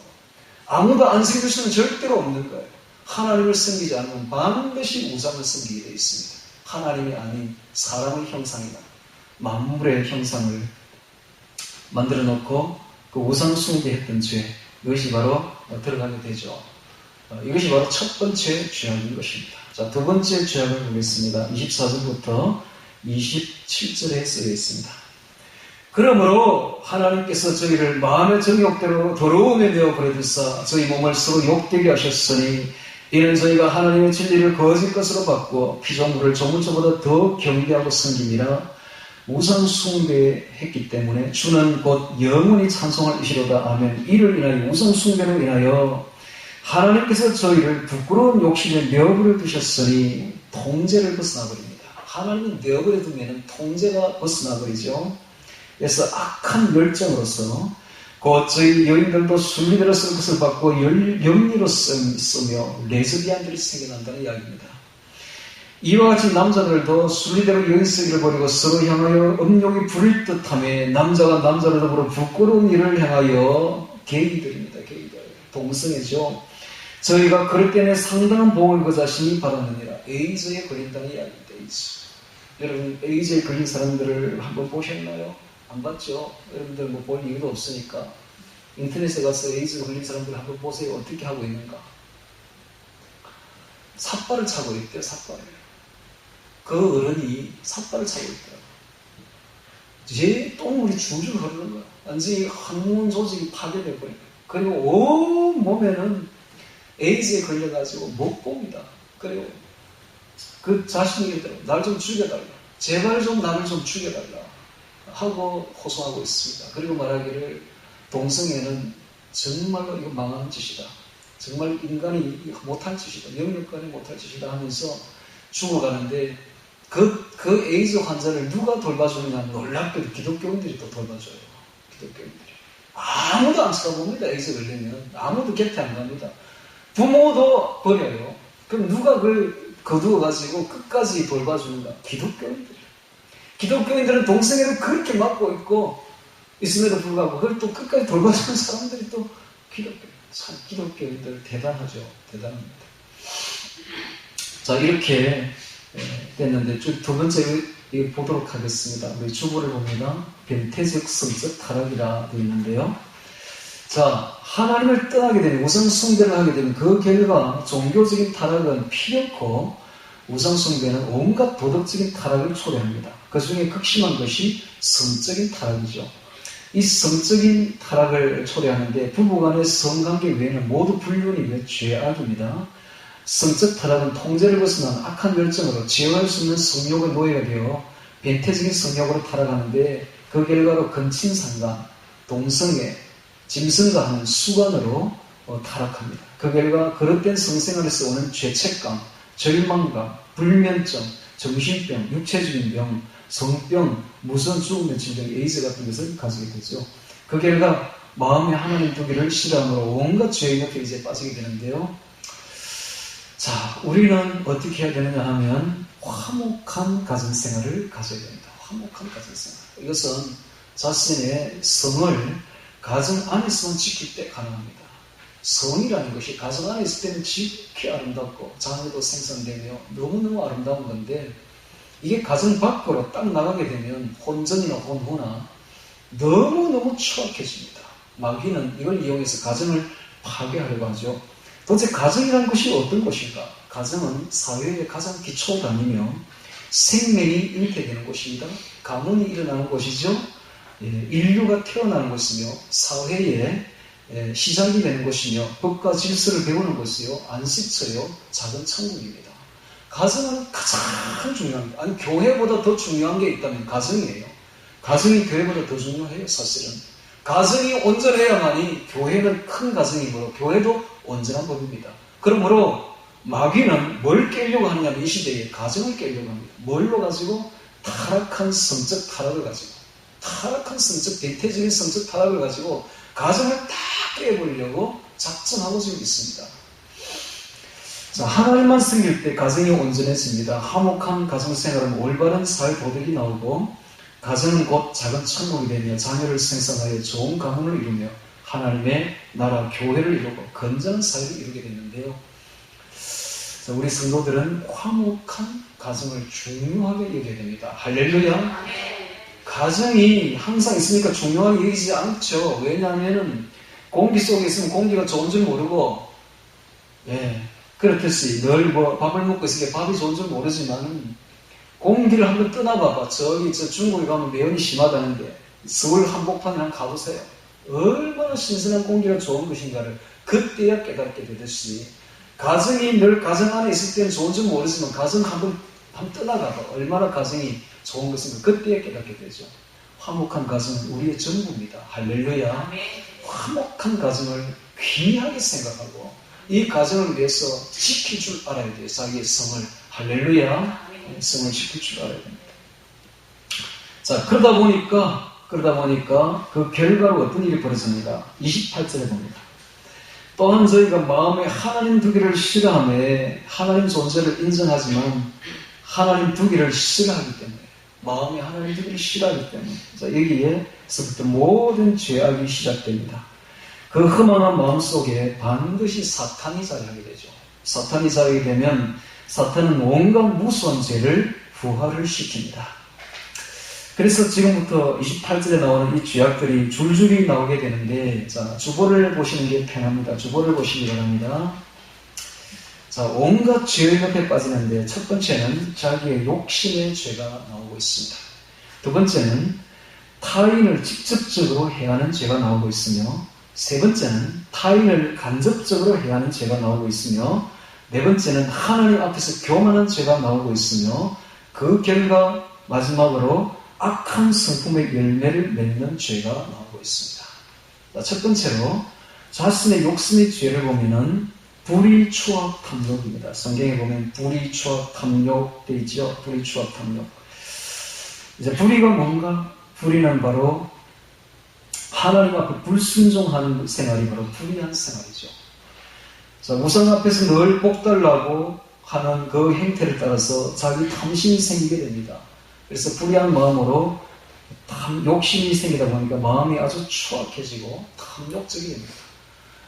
아무도 안 섬길 수는 절대로 없는 거예요. 하나님을 섬기지 않으면 반드시 우상을 섬기게 돼 있습니다. 하나님이 아닌 사람의 형상이나 만물의 형상을 만들어 놓고 그 우상 숭배했던 죄, 이것이 바로 들어가게 되죠. 이것이 바로 첫 번째 죄악인 것입니다. 자, 두 번째 죄악을 보겠습니다. 24절부터 27절에 쓰여 있습니다. 그러므로 하나님께서 저희를 마음의 정욕대로 더러움에 내어 버려두사 저희 몸을 서로 욕되게 하셨으니 이는 저희가 하나님의 진리를 거짓 것으로 바꾸어 피조물을 조물주보다 더 경배하고 섬김이라 우상 숭배했기 때문에 주는 곧 영원히 찬송할 이시로다. 아멘. 이를 인하여 우상 숭배로 인하여 하나님께서 저희를 부끄러운 욕심에 내어버려 두셨으니 통제를 벗어나버립니다. 하나님은 내어버려 두면 통제가 벗어나버리죠. 그래서 악한 열정으로서 곧 저희 여인들도 순리대로 쓸 것을 받고 영리로 쓰며 레즈비안들이 생겨난다는 이야기입니다. 이와 같이 남자들도 순리대로 여인 쓰기를 버리고 서로 향하여 음욕이 부릴 듯하며 남자가 남자를 더불어 부끄러운 일을 향하여 게이들입니다. 게이들. 동성애죠. 저희가 그럴 때는 상당한 복을 그 자신이 받았느니라. 에이즈에 걸린다는 이야기입니다. 에이즈. 여러분 에이즈에 걸린 사람들을 한번 보셨나요? 안 봤죠? 여러분들 뭐 볼 이유도 없으니까 인터넷에 가서 에이즈에 걸린 사람들 한번 보세요. 어떻게 하고 있는가? 삿발을 차고 있대요. 삿발을. 그 어른이 삿발을 차고 있더라고요. 제 똥물이 줄줄 흐르는 거야. 완전히 항문 조직이 파괴돼 버린 거예요. 그리고 온 몸에는 에이즈에 걸려가지고 못 봅니다. 그리고 그 자신이 날 좀 죽여달라. 제발 좀 나를 좀 죽여달라. 하고 호소하고 있습니다. 그리고 말하기를 동성애는 정말로 이거 망하는 짓이다. 정말 인간이 못할 짓이다. 영육간이 못할 짓이다 하면서 죽어가는데 그 에이즈 환자를 누가 돌봐주느냐 놀랍게도 기독교인들이 또 돌봐줘요. 기독교인들이. 아무도 안 쳐다봅니다. 에이즈 걸리면. 아무도 곁에 안 갑니다. 부모도 버려요. 그럼 누가 그걸 거두어가지고 끝까지 돌봐주는가? 기독교인들이. 기독교인들은 동성애를 그렇게 막고 있고 있음에도 불구하고 그걸 또 끝까지 돌봐주는 사람들이 또 기독교인들 대단하죠. 대단합니다. 자, 이렇게 됐는데 두 번째 보도록 하겠습니다. 우리 주보를 봅니다. 변태적 성적 타락이라 되어 있는데요. 자, 하나님을 떠나게 되면 우상 숭배를 하게 되면 그 결과 종교적인 타락은 필요코 우상 숭배는 온갖 도덕적인 타락을 초래합니다. 그 중에 극심한 것이 성적인 타락이죠. 이 성적인 타락을 초래하는데 부부간의 성관계 외에는 모두 불륜이며 죄악입니다. 성적 타락은 통제를 벗어난 악한 열정으로 제어할 수 없는 성욕의 노예가 되어 변태적인 성욕으로 타락하는데 그 결과로 근친상간, 동성애, 짐승과하는 수관으로 타락합니다. 그 결과 그릇된 성생활에서 오는 죄책감, 절망감, 불면증, 정신병, 육체적인 병, 성병, 무서운 죽음의 질병, 에이즈 같은 것을 가지게 되죠. 그 결과 마음에 하나님 두기를 싫어함으로 온갖 죄의 늪에 이제 빠지게 되는데요. 자, 우리는 어떻게 해야 되느냐 하면 화목한 가정생활을 가져야 됩니다. 화목한 가정생활. 이것은 자신의 성을 가정 안에서만 지킬 때 가능합니다. 성이라는 것이 가정 안에 있을 때는 지극히 아름답고 자녀도 생산되며 너무너무 아름다운 건데 이게 가정 밖으로 딱 나가게 되면 혼전이나 혼후나 너무너무 추악해집니다. 마귀는 이걸 이용해서 가정을 파괴하려고 하죠. 도대체 가정이란 것이 어떤 것인가? 가정은 사회의 가장 기초단위며 생명이 잉태되는 곳입니다. 가문이 일어나는 곳이죠. 인류가 태어나는 곳이며 사회의 시작이 되는 곳이며 법과 질서를 배우는 곳이요, 안식처요, 작은 천국입니다. 가정은 가장 중요합니다. 아니, 교회보다 더 중요한 게 있다면 가정이에요. 가정이 교회보다 더 중요해요, 사실은. 가정이 온전해야만이 교회는 큰 가정이므로 교회도 온전한 법입니다. 그러므로 마귀는 뭘 깨려고 하느냐면 이 시대에 가정을 깨려고 합니다. 뭘로 가지고? 타락한 성적 타락을 가지고, 타락한 성적, 대태적인 성적 타락을 가지고 가정을 다 깨버리려고 작전하고 지금 있습니다. 자, 하나님만 섬길 때 가정이 온전해집니다. 화목한 가정생활은 올바른 사회도덕이 나오고, 가정은 곧 작은 천국이 되며 자녀를 생산하여 좋은 가문을 이루며 하나님의 나라 교회를 이루고 건전한 사회를 이루게 되는데요. 자, 우리 성도들은 화목한 가정을 중요하게 여겨야 됩니다. 할렐루야. 가정이 항상 있으니까 중요하게 여기지 않죠. 왜냐하면 공기 속에 있으면 공기가 좋은 줄 모르고, 그렇듯이 늘 밥을 먹고 있으니까 밥이 좋은 줄 모르지만 공기를 한번 떠나봐봐. 저기 중국에 가면 매연이 심하다는데 서울 한복판에 한번 가보세요. 얼마나 신선한 공기가 좋은 것인가를 그때야 깨닫게 되듯이, 가정이 늘 가정 안에 있을 때는 좋은 줄 모르지만 가정 한번 떠나가봐. 얼마나 가정이 좋은 것인가 그때야 깨닫게 되죠. 화목한 가정은 우리의 전부입니다. 할렐루야. 화목한 가정을 귀하게 생각하고 이 가정을 위해서 지킬 줄 알아야 돼요. 자기의 성을. 할렐루야. 성을 지킬 줄 알아야 됩니다. 자, 그러다 보니까 그 결과로 어떤 일이 벌어집니다. 28절에 봅니다. 또한 저희가 마음에 하나님 두기를 싫어하며 하나님 존재를 인정하지만 하나님 두기를 싫어하기 때문에, 마음에 하나님 두기를 싫어하기 때문에, 자, 여기에서부터 모든 죄악이 시작됩니다. 그 흠한 마음 속에 반드시 사탄이 자리하게 되죠. 사탄이 자리하게 되면 사탄은 온갖 무수한 죄를 부활을 시킵니다. 그래서 지금부터 28절에 나오는 이 죄악들이 줄줄이 나오게 되는데, 자, 주보를 보시는 게 편합니다. 주보를 보시기 바랍니다. 자, 온갖 죄의 옆에 빠지는데, 첫 번째는 자기의 욕심의 죄가 나오고 있습니다. 두 번째는 타인을 직접적으로 해하는 죄가 나오고 있으며, 세 번째는 타인을 간접적으로 해하는 죄가 나오고 있으며, 네 번째는 하나님 앞에서 교만한 죄가 나오고 있으며, 그 결과 마지막으로 악한 성품의 열매를 맺는 죄가 나오고 있습니다. 자, 첫 번째로 자신의 욕심의 죄를 보면은 불의, 추악, 탐욕입니다. 성경에 보면 불의, 추악, 탐욕 되어 있죠. 불의, 추악, 탐욕. 이제 불의가 뭔가? 불의는 바로 하나님 앞에 불순종하는 생활이 바로 불의한 생활이죠. 자, 우상 앞에서 늘 복달라고 하는 그 행태를 따라서 자기 탐심이 생기게 됩니다. 그래서 불의한 마음으로 욕심이 생기다 보니까 마음이 아주 추악해지고 탐욕적이 됩니다.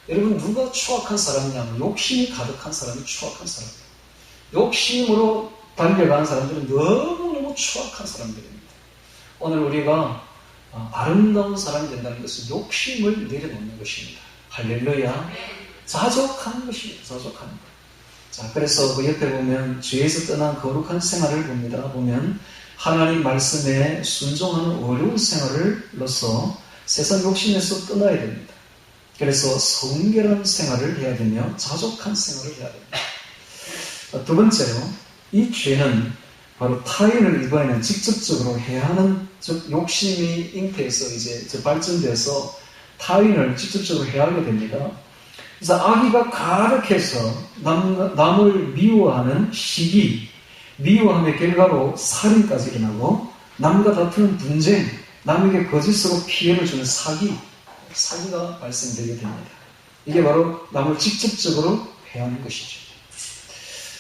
여러분, 누가 추악한 사람이냐면 욕심이 가득한 사람이 추악한 사람이에요. 욕심으로 달려가는 사람들은 너무너무 추악한 사람들입니다. 오늘 우리가 아름다운 사람이 된다는 것은 욕심을 내려놓는 것입니다. 할렐루야. 자족하는 것입니다. 자족하는 것. 자, 그래서 그 옆에 보면 죄에서 떠난 거룩한 생활을 봅니다. 보면 하나님 말씀에 순종하는 어려운 생활을로서 세상 욕심에서 떠나야 됩니다. 그래서 성결한 생활을 해야 되며 자족한 생활을 해야 됩니다. 두 번째로 이 죄는 바로 타인을 이번에는 직접적으로 해하는, 즉 욕심이 잉태해서 이제 발전돼서 타인을 직접적으로 해하게 됩니다. 그래서 악의가 가득해서 남을 미워하는 시기, 미워함의 결과로 살인까지 일어나고 남과 다투는 분쟁, 남에게 거짓으로 피해를 주는 사기가 발생되게 됩니다. 이게 바로 남을 직접적으로 해하는 것이죠.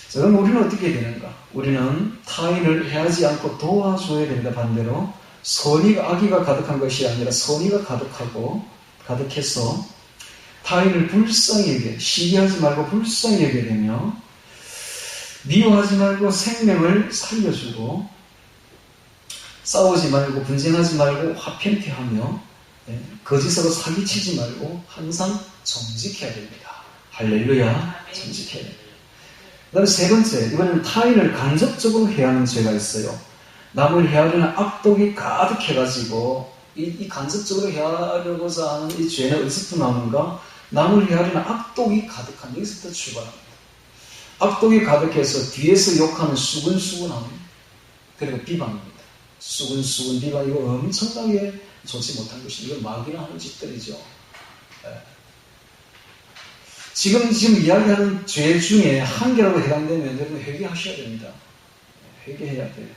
자, 그럼 우리는 어떻게 해야 되는가? 우리는 타인을 해하지 않고 도와줘야 됩니다. 반대로 악의가 가득한 것이 아니라 선의가 가득해서 타인을 불쌍히 여겨, 시기하지 말고 불쌍히 여겨야 되며, 미워하지 말고 생명을 살려주고, 싸우지 말고 분쟁하지 말고 화평케하며 거짓으로 사기치지 말고 항상 정직해야 됩니다. 할렐루야. 정직해야 됩니다. 그 다음에 세 번째, 이번에는 타인을 간접적으로 해하는 죄가 있어요. 남을 해하려는 악독이 가득해가지고 이 간접적으로 해하려고자 하는 이 죄는 어디서부터 나오는가? 남을 해하려는 악독이 가득한 여기서부터 출발합니다. 악독이 가득해서 뒤에서 욕하는 수근수근함, 그리고 비방입니다. 수근수근 비방, 이거 엄청나게 좋지 못한 것입니다. 이거 마귀나 하는 짓들이죠. 지금 이야기하는 죄 중에 한 개라도 해당되면 여러분 회개하셔야 됩니다. 회개해야 돼요.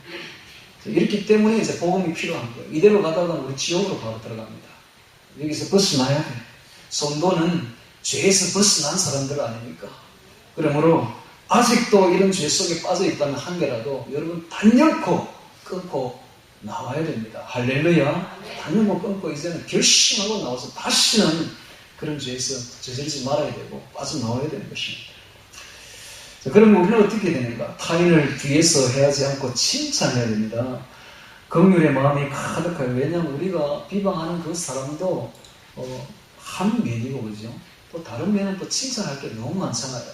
이렇기 때문에 이제 복음이 필요한 거예요. 이대로 가다가 우리 지옥으로 바로 들어갑니다. 여기서 벗어나야 돼요. 성도는 죄에서 벗어난 사람들 아닙니까? 그러므로 아직도 이런 죄 속에 빠져 있다면 한 개라도 여러분 단연코 끊고 나와야 됩니다. 할렐루야. 단연코 끊고 이제는 결심하고 나와서 다시는 그런 죄에서 저지르지 말아야 되고 빠져나와야 되는 것입니다. 자, 그러면 우리는 어떻게 되는가? 타인을 뒤에서 해하지 않고 칭찬해야 됩니다. 긍휼의 마음이 가득하여. 왜냐하면 우리가 비방하는 그 사람도 한 면이고, 그죠? 또 다른 면은 또 칭찬할 게 너무 많잖아요.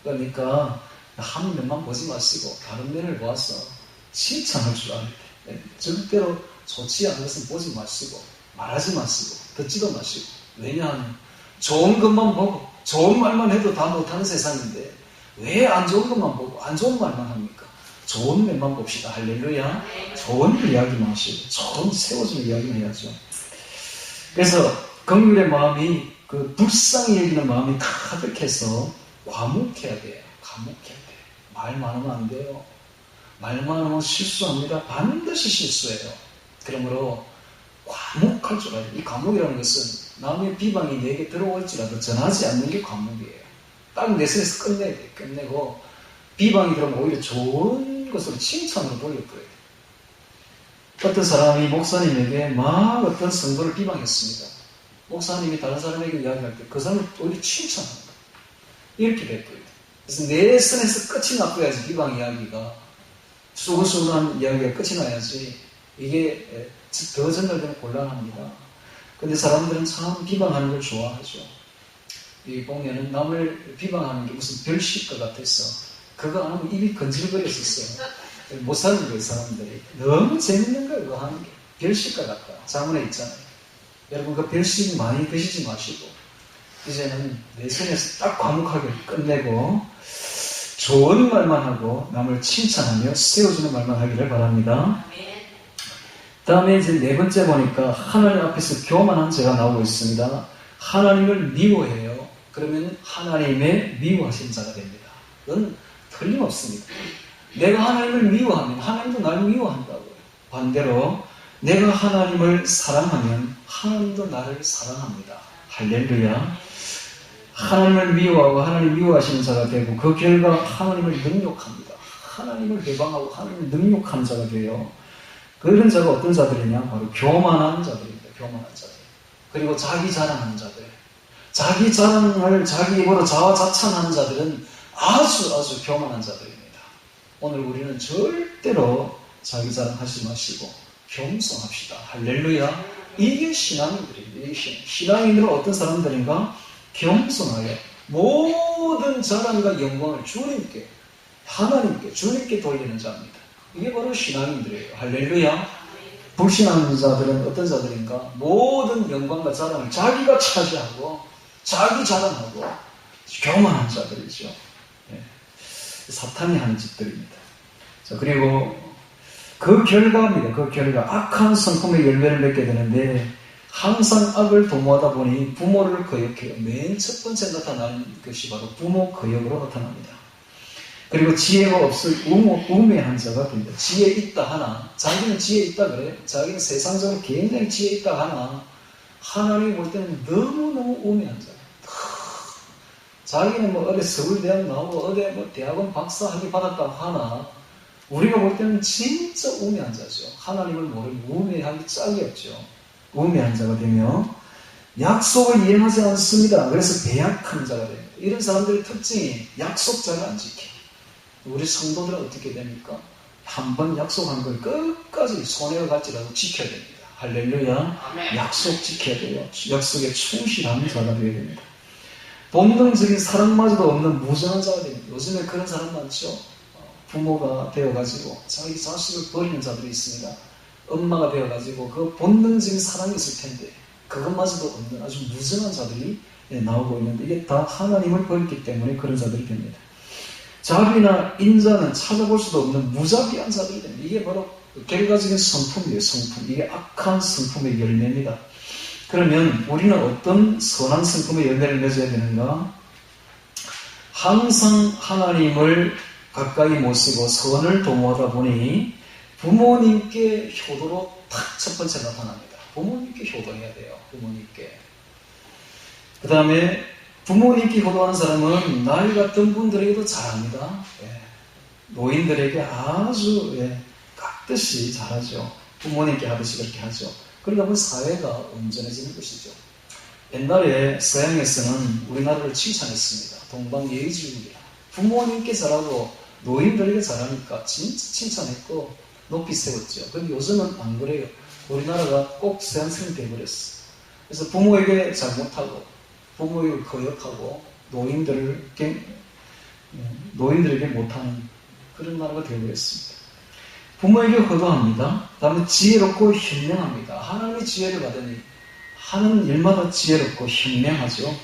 그러니까 한 면만 보지 마시고 다른 면을 보아서 칭찬할 줄 알아야 돼요. 절대로 좋지 않은 것은 보지 마시고 말하지 마시고 듣지도 마시고. 왜냐하면 좋은 것만 보고 좋은 말만 해도 다 못하는 세상인데 왜 안 좋은 것만 보고 안 좋은 말만 합니까? 좋은 면만 봅시다. 할렐루야. 좋은 이야기만 하시고 좋은 세워주는 이야기만 해야죠. 그래서 긍휼의 마음이 그 불쌍히 여기는 마음이 가득해서 과묵해야 돼요. 과묵해야 돼요. 말 많으면 안 돼요. 말 많으면 실수합니다. 반드시 실수해요. 그러므로 과묵할 줄 알아요. 이 과묵이라는 것은 남의 비방이 내게 들어올지라도 전하지 않는 게 과묵이에요. 딱 내 손에서 끝내야 돼요. 끝내고 비방이 들어오면 오히려 좋은 것으로 칭찬으로 돌려버려요. 어떤 사람이 목사님에게 막 어떤 성도를 비방했습니다. 목사님이 다른 사람에게 이야기할 때 그 사람을 오히려 칭찬합니다. 이렇게 됐고요. 그래서 내 선에서 끝이 나고야지 비방 이야기가 수근수근한 이야기가 끝이 나야지 이게 더 전달되면 곤란합니다. 근데 사람들은 참 비방하는 걸 좋아하죠. 이 보면은 남을 비방하는 게 무슨 별식과 같아서 그거 안 하면 입이 건질거렸었어요. 못 사는 거예요, 사람들이. 너무 재밌는 거예요, 그거 하는 게. 별식과 같다. 자문에 있잖아요. 여러분 그 별식 많이 드시지 마시고 이제는 내 손에서 딱 과묵하게 끝내고 좋은 말만 하고 남을 칭찬하며 세워주는 말만 하기를 바랍니다. 다음에 이제 네 번째 보니까 하나님 앞에서 교만한 죄가 나오고 있습니다. 하나님을 미워해요. 그러면 하나님의 미워하신 자가 됩니다. 그건 틀림없습니다. 내가 하나님을 미워하면 하나님도 나를 미워한다고요. 반대로 내가 하나님을 사랑하면 하나님도 나를 사랑합니다. 할렐루야. 하나님을 미워하고 하나님 미워하시는 자가 되고 그 결과 하나님을 능욕합니다. 하나님을 해방하고 하나님을 능욕하는 자가 돼요. 그런 자가 어떤 자들이냐? 바로 교만한 자들입니다. 교만한 자들. 그리고 자기 자랑하는 자들. 자기 자랑을 자기 입으로 자화자찬하는 자들은 아주 교만한 자들입니다. 오늘 우리는 절대로 자기 자랑하지 마시고 겸손합시다. 할렐루야. 이게 신앙인들입니다. 신앙인들은 어떤 사람들인가? 겸손하여 모든 자랑과 영광을 주님께, 하나님께, 주님께 돌리는 자입니다. 이게 바로 신앙인들이에요. 할렐루야. 불신하는 자들은 어떤 자들인가? 모든 영광과 자랑을 자기가 차지하고 자기 자랑하고 교만한 자들이죠. 네. 사탄이 하는 짓들입니다. 자, 그리고 그 결과입니다. 그 결과. 악한 성품의 열매를 맺게 되는데 항상 악을 도모하다 보니 부모를 거역해요. 맨 첫 번째 나타나는 것이 바로 부모 거역으로 나타납니다. 그리고 지혜가 없을 우매한 자가 됩니다. 지혜 있다 하나, 자기는 지혜 있다 그래요. 자기는 세상적으로 굉장히 지혜 있다 하나, 하나님이 볼 때는 너무너무 우매한 자. 자기는 뭐 어디 서울대학 나오고 어디 뭐 대학원 박사학위 받았다고 하나, 우리가 볼 때는 진짜 우매한 자죠. 하나님을 모르는 우매하기 짝이 없죠. 우매한 자가 되며 약속을 이행하지 않습니다. 그래서 배약한 자가 됩니다. 이런 사람들의 특징이 약속자를 안 지켜요. 우리 성도들은 어떻게 됩니까? 한번 약속한 걸 끝까지 손해가 갈지라도 지켜야 됩니다. 할렐루야. 약속 지켜야 돼요. 약속에 충실한 자가 되어야 됩니다. 본능적인 사랑마저도 없는 무정한 자가 됩니다. 요즘에 그런 사람 많죠. 부모가 되어가지고 자기 자식을 버리는 자들이 있습니다. 엄마가 되어가지고 그 본능적인 사랑이 있을 텐데 그것마저도 없는 아주 무정한 자들이 나오고 있는데 이게 다 하나님을 버렸기 때문에 그런 자들이 됩니다. 자비나 인자는 찾아볼 수도 없는 무자비한 자들이 됩니다. 이게 바로 결과적인 성품이에요. 성품. 이게 악한 성품의 열매입니다. 그러면 우리는 어떤 선한 성품의 열매를 맺어야 되는가? 항상 하나님을 가까이 모시고 선을 도모하다 보니 부모님께 효도로 딱 첫 번째 나타납니다. 부모님께 효도해야 돼요. 부모님께. 그 다음에 부모님께 효도하는 사람은 나이 같은 분들에게도 잘합니다. 노인들에게 아주 깍듯이 잘하죠. 부모님께 하듯이 그렇게 하죠. 그러다 보니 사회가 온전해지는 것이죠. 옛날에 서양에서는 우리나라를 칭찬했습니다. 동방예의지국이라. 부모님께 잘하고 노인들에게 잘하니까 진짜 칭찬했고 높이 세웠죠. 근데 요즘은 안 그래요. 우리나라가 꼭 서양성이 되어버렸어. 그래서 부모에게 잘못하고 부모에게 거역하고 노인들에게 못하는 그런 나라가 되어버렸습니다. 부모에게 효도합니다. 다음에 지혜롭고 현명합니다. 하나님의 지혜를 받으니 하는 일마다 지혜롭고 현명하죠.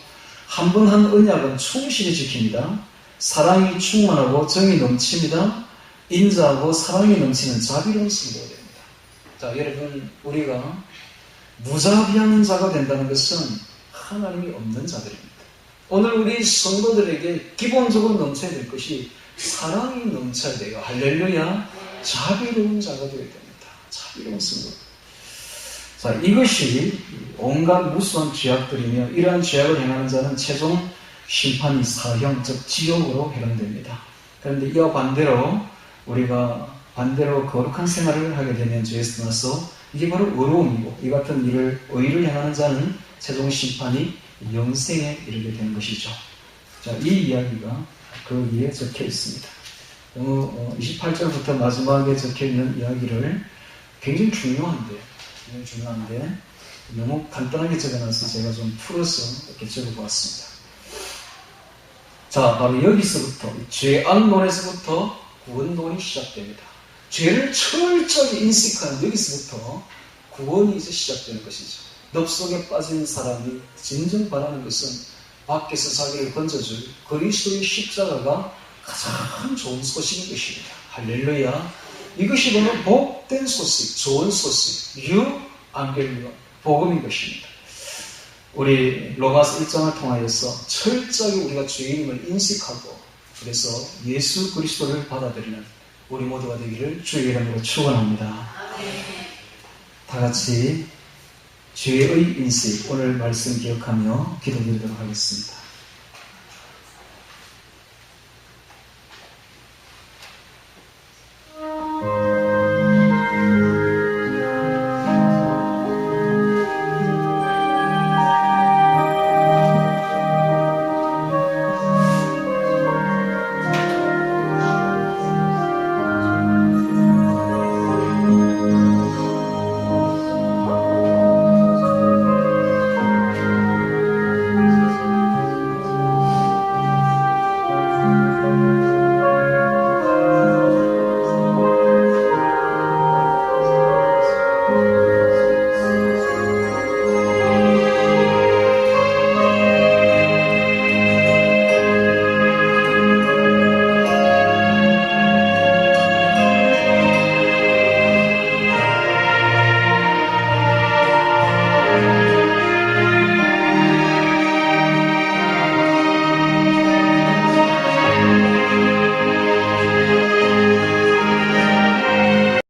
한 번 한 언약은 충실히 지킵니다. 사랑이 충만하고 정이 넘칩니다. 인자하고 사랑이 넘치는 자비로운 성도가 됩니다. 자, 여러분, 우리가 무자비한 자가 된다는 것은 하나님이 없는 자들입니다. 오늘 우리 성도들에게 기본적으로 넘쳐야 될 것이 사랑이 넘쳐야 돼요. 할렐루야. 자비로운 자가 되어야 됩니다. 자비로운 성도. 자, 이것이 온갖 무수한 죄악들이며 이러한 죄악을 행하는 자는 최종 심판이 사형, 즉 지옥으로 해당됩니다. 그런데 이와 반대로 우리가 반대로 거룩한 생활을 하게 되면 죄에서 떠나서 이게 바로 의로움이고 이 같은 의를 행하는 자는 최종 심판이 영생에 이르게 되는 것이죠. 자, 이 이야기가 그 위에 적혀 있습니다. 28절부터 마지막에 적혀 있는 이야기를 굉장히 중요한데 너무 간단하게 적어놔서 제가 좀 풀어서 이렇게 적어보았습니다. 자, 바로 여기서부터 죄악론에서부터 구원론이 시작됩니다. 죄를 철저히 인식하는 여기서부터 구원이 이제 시작되는 것이죠. 늪 속에 빠진 사람이 진정 바라는 것은 밖에서 자기를 건져줄 그리스도의 십자가가 가장 좋은 소식인 것입니다. 할렐루야. 이것이 바로 복된 소식, 좋은 소식, 유앙겔리온, 복음인 것입니다. 우리 로마서 1장을 통하여서 철저히 우리가 주님을 인식하고 그래서 예수 그리스도를 받아들이는 우리 모두가 되기를 주의 이름으로 축원합니다. 다 같이 주의 인식, 오늘 말씀 기억하며 기도드리도록 하겠습니다.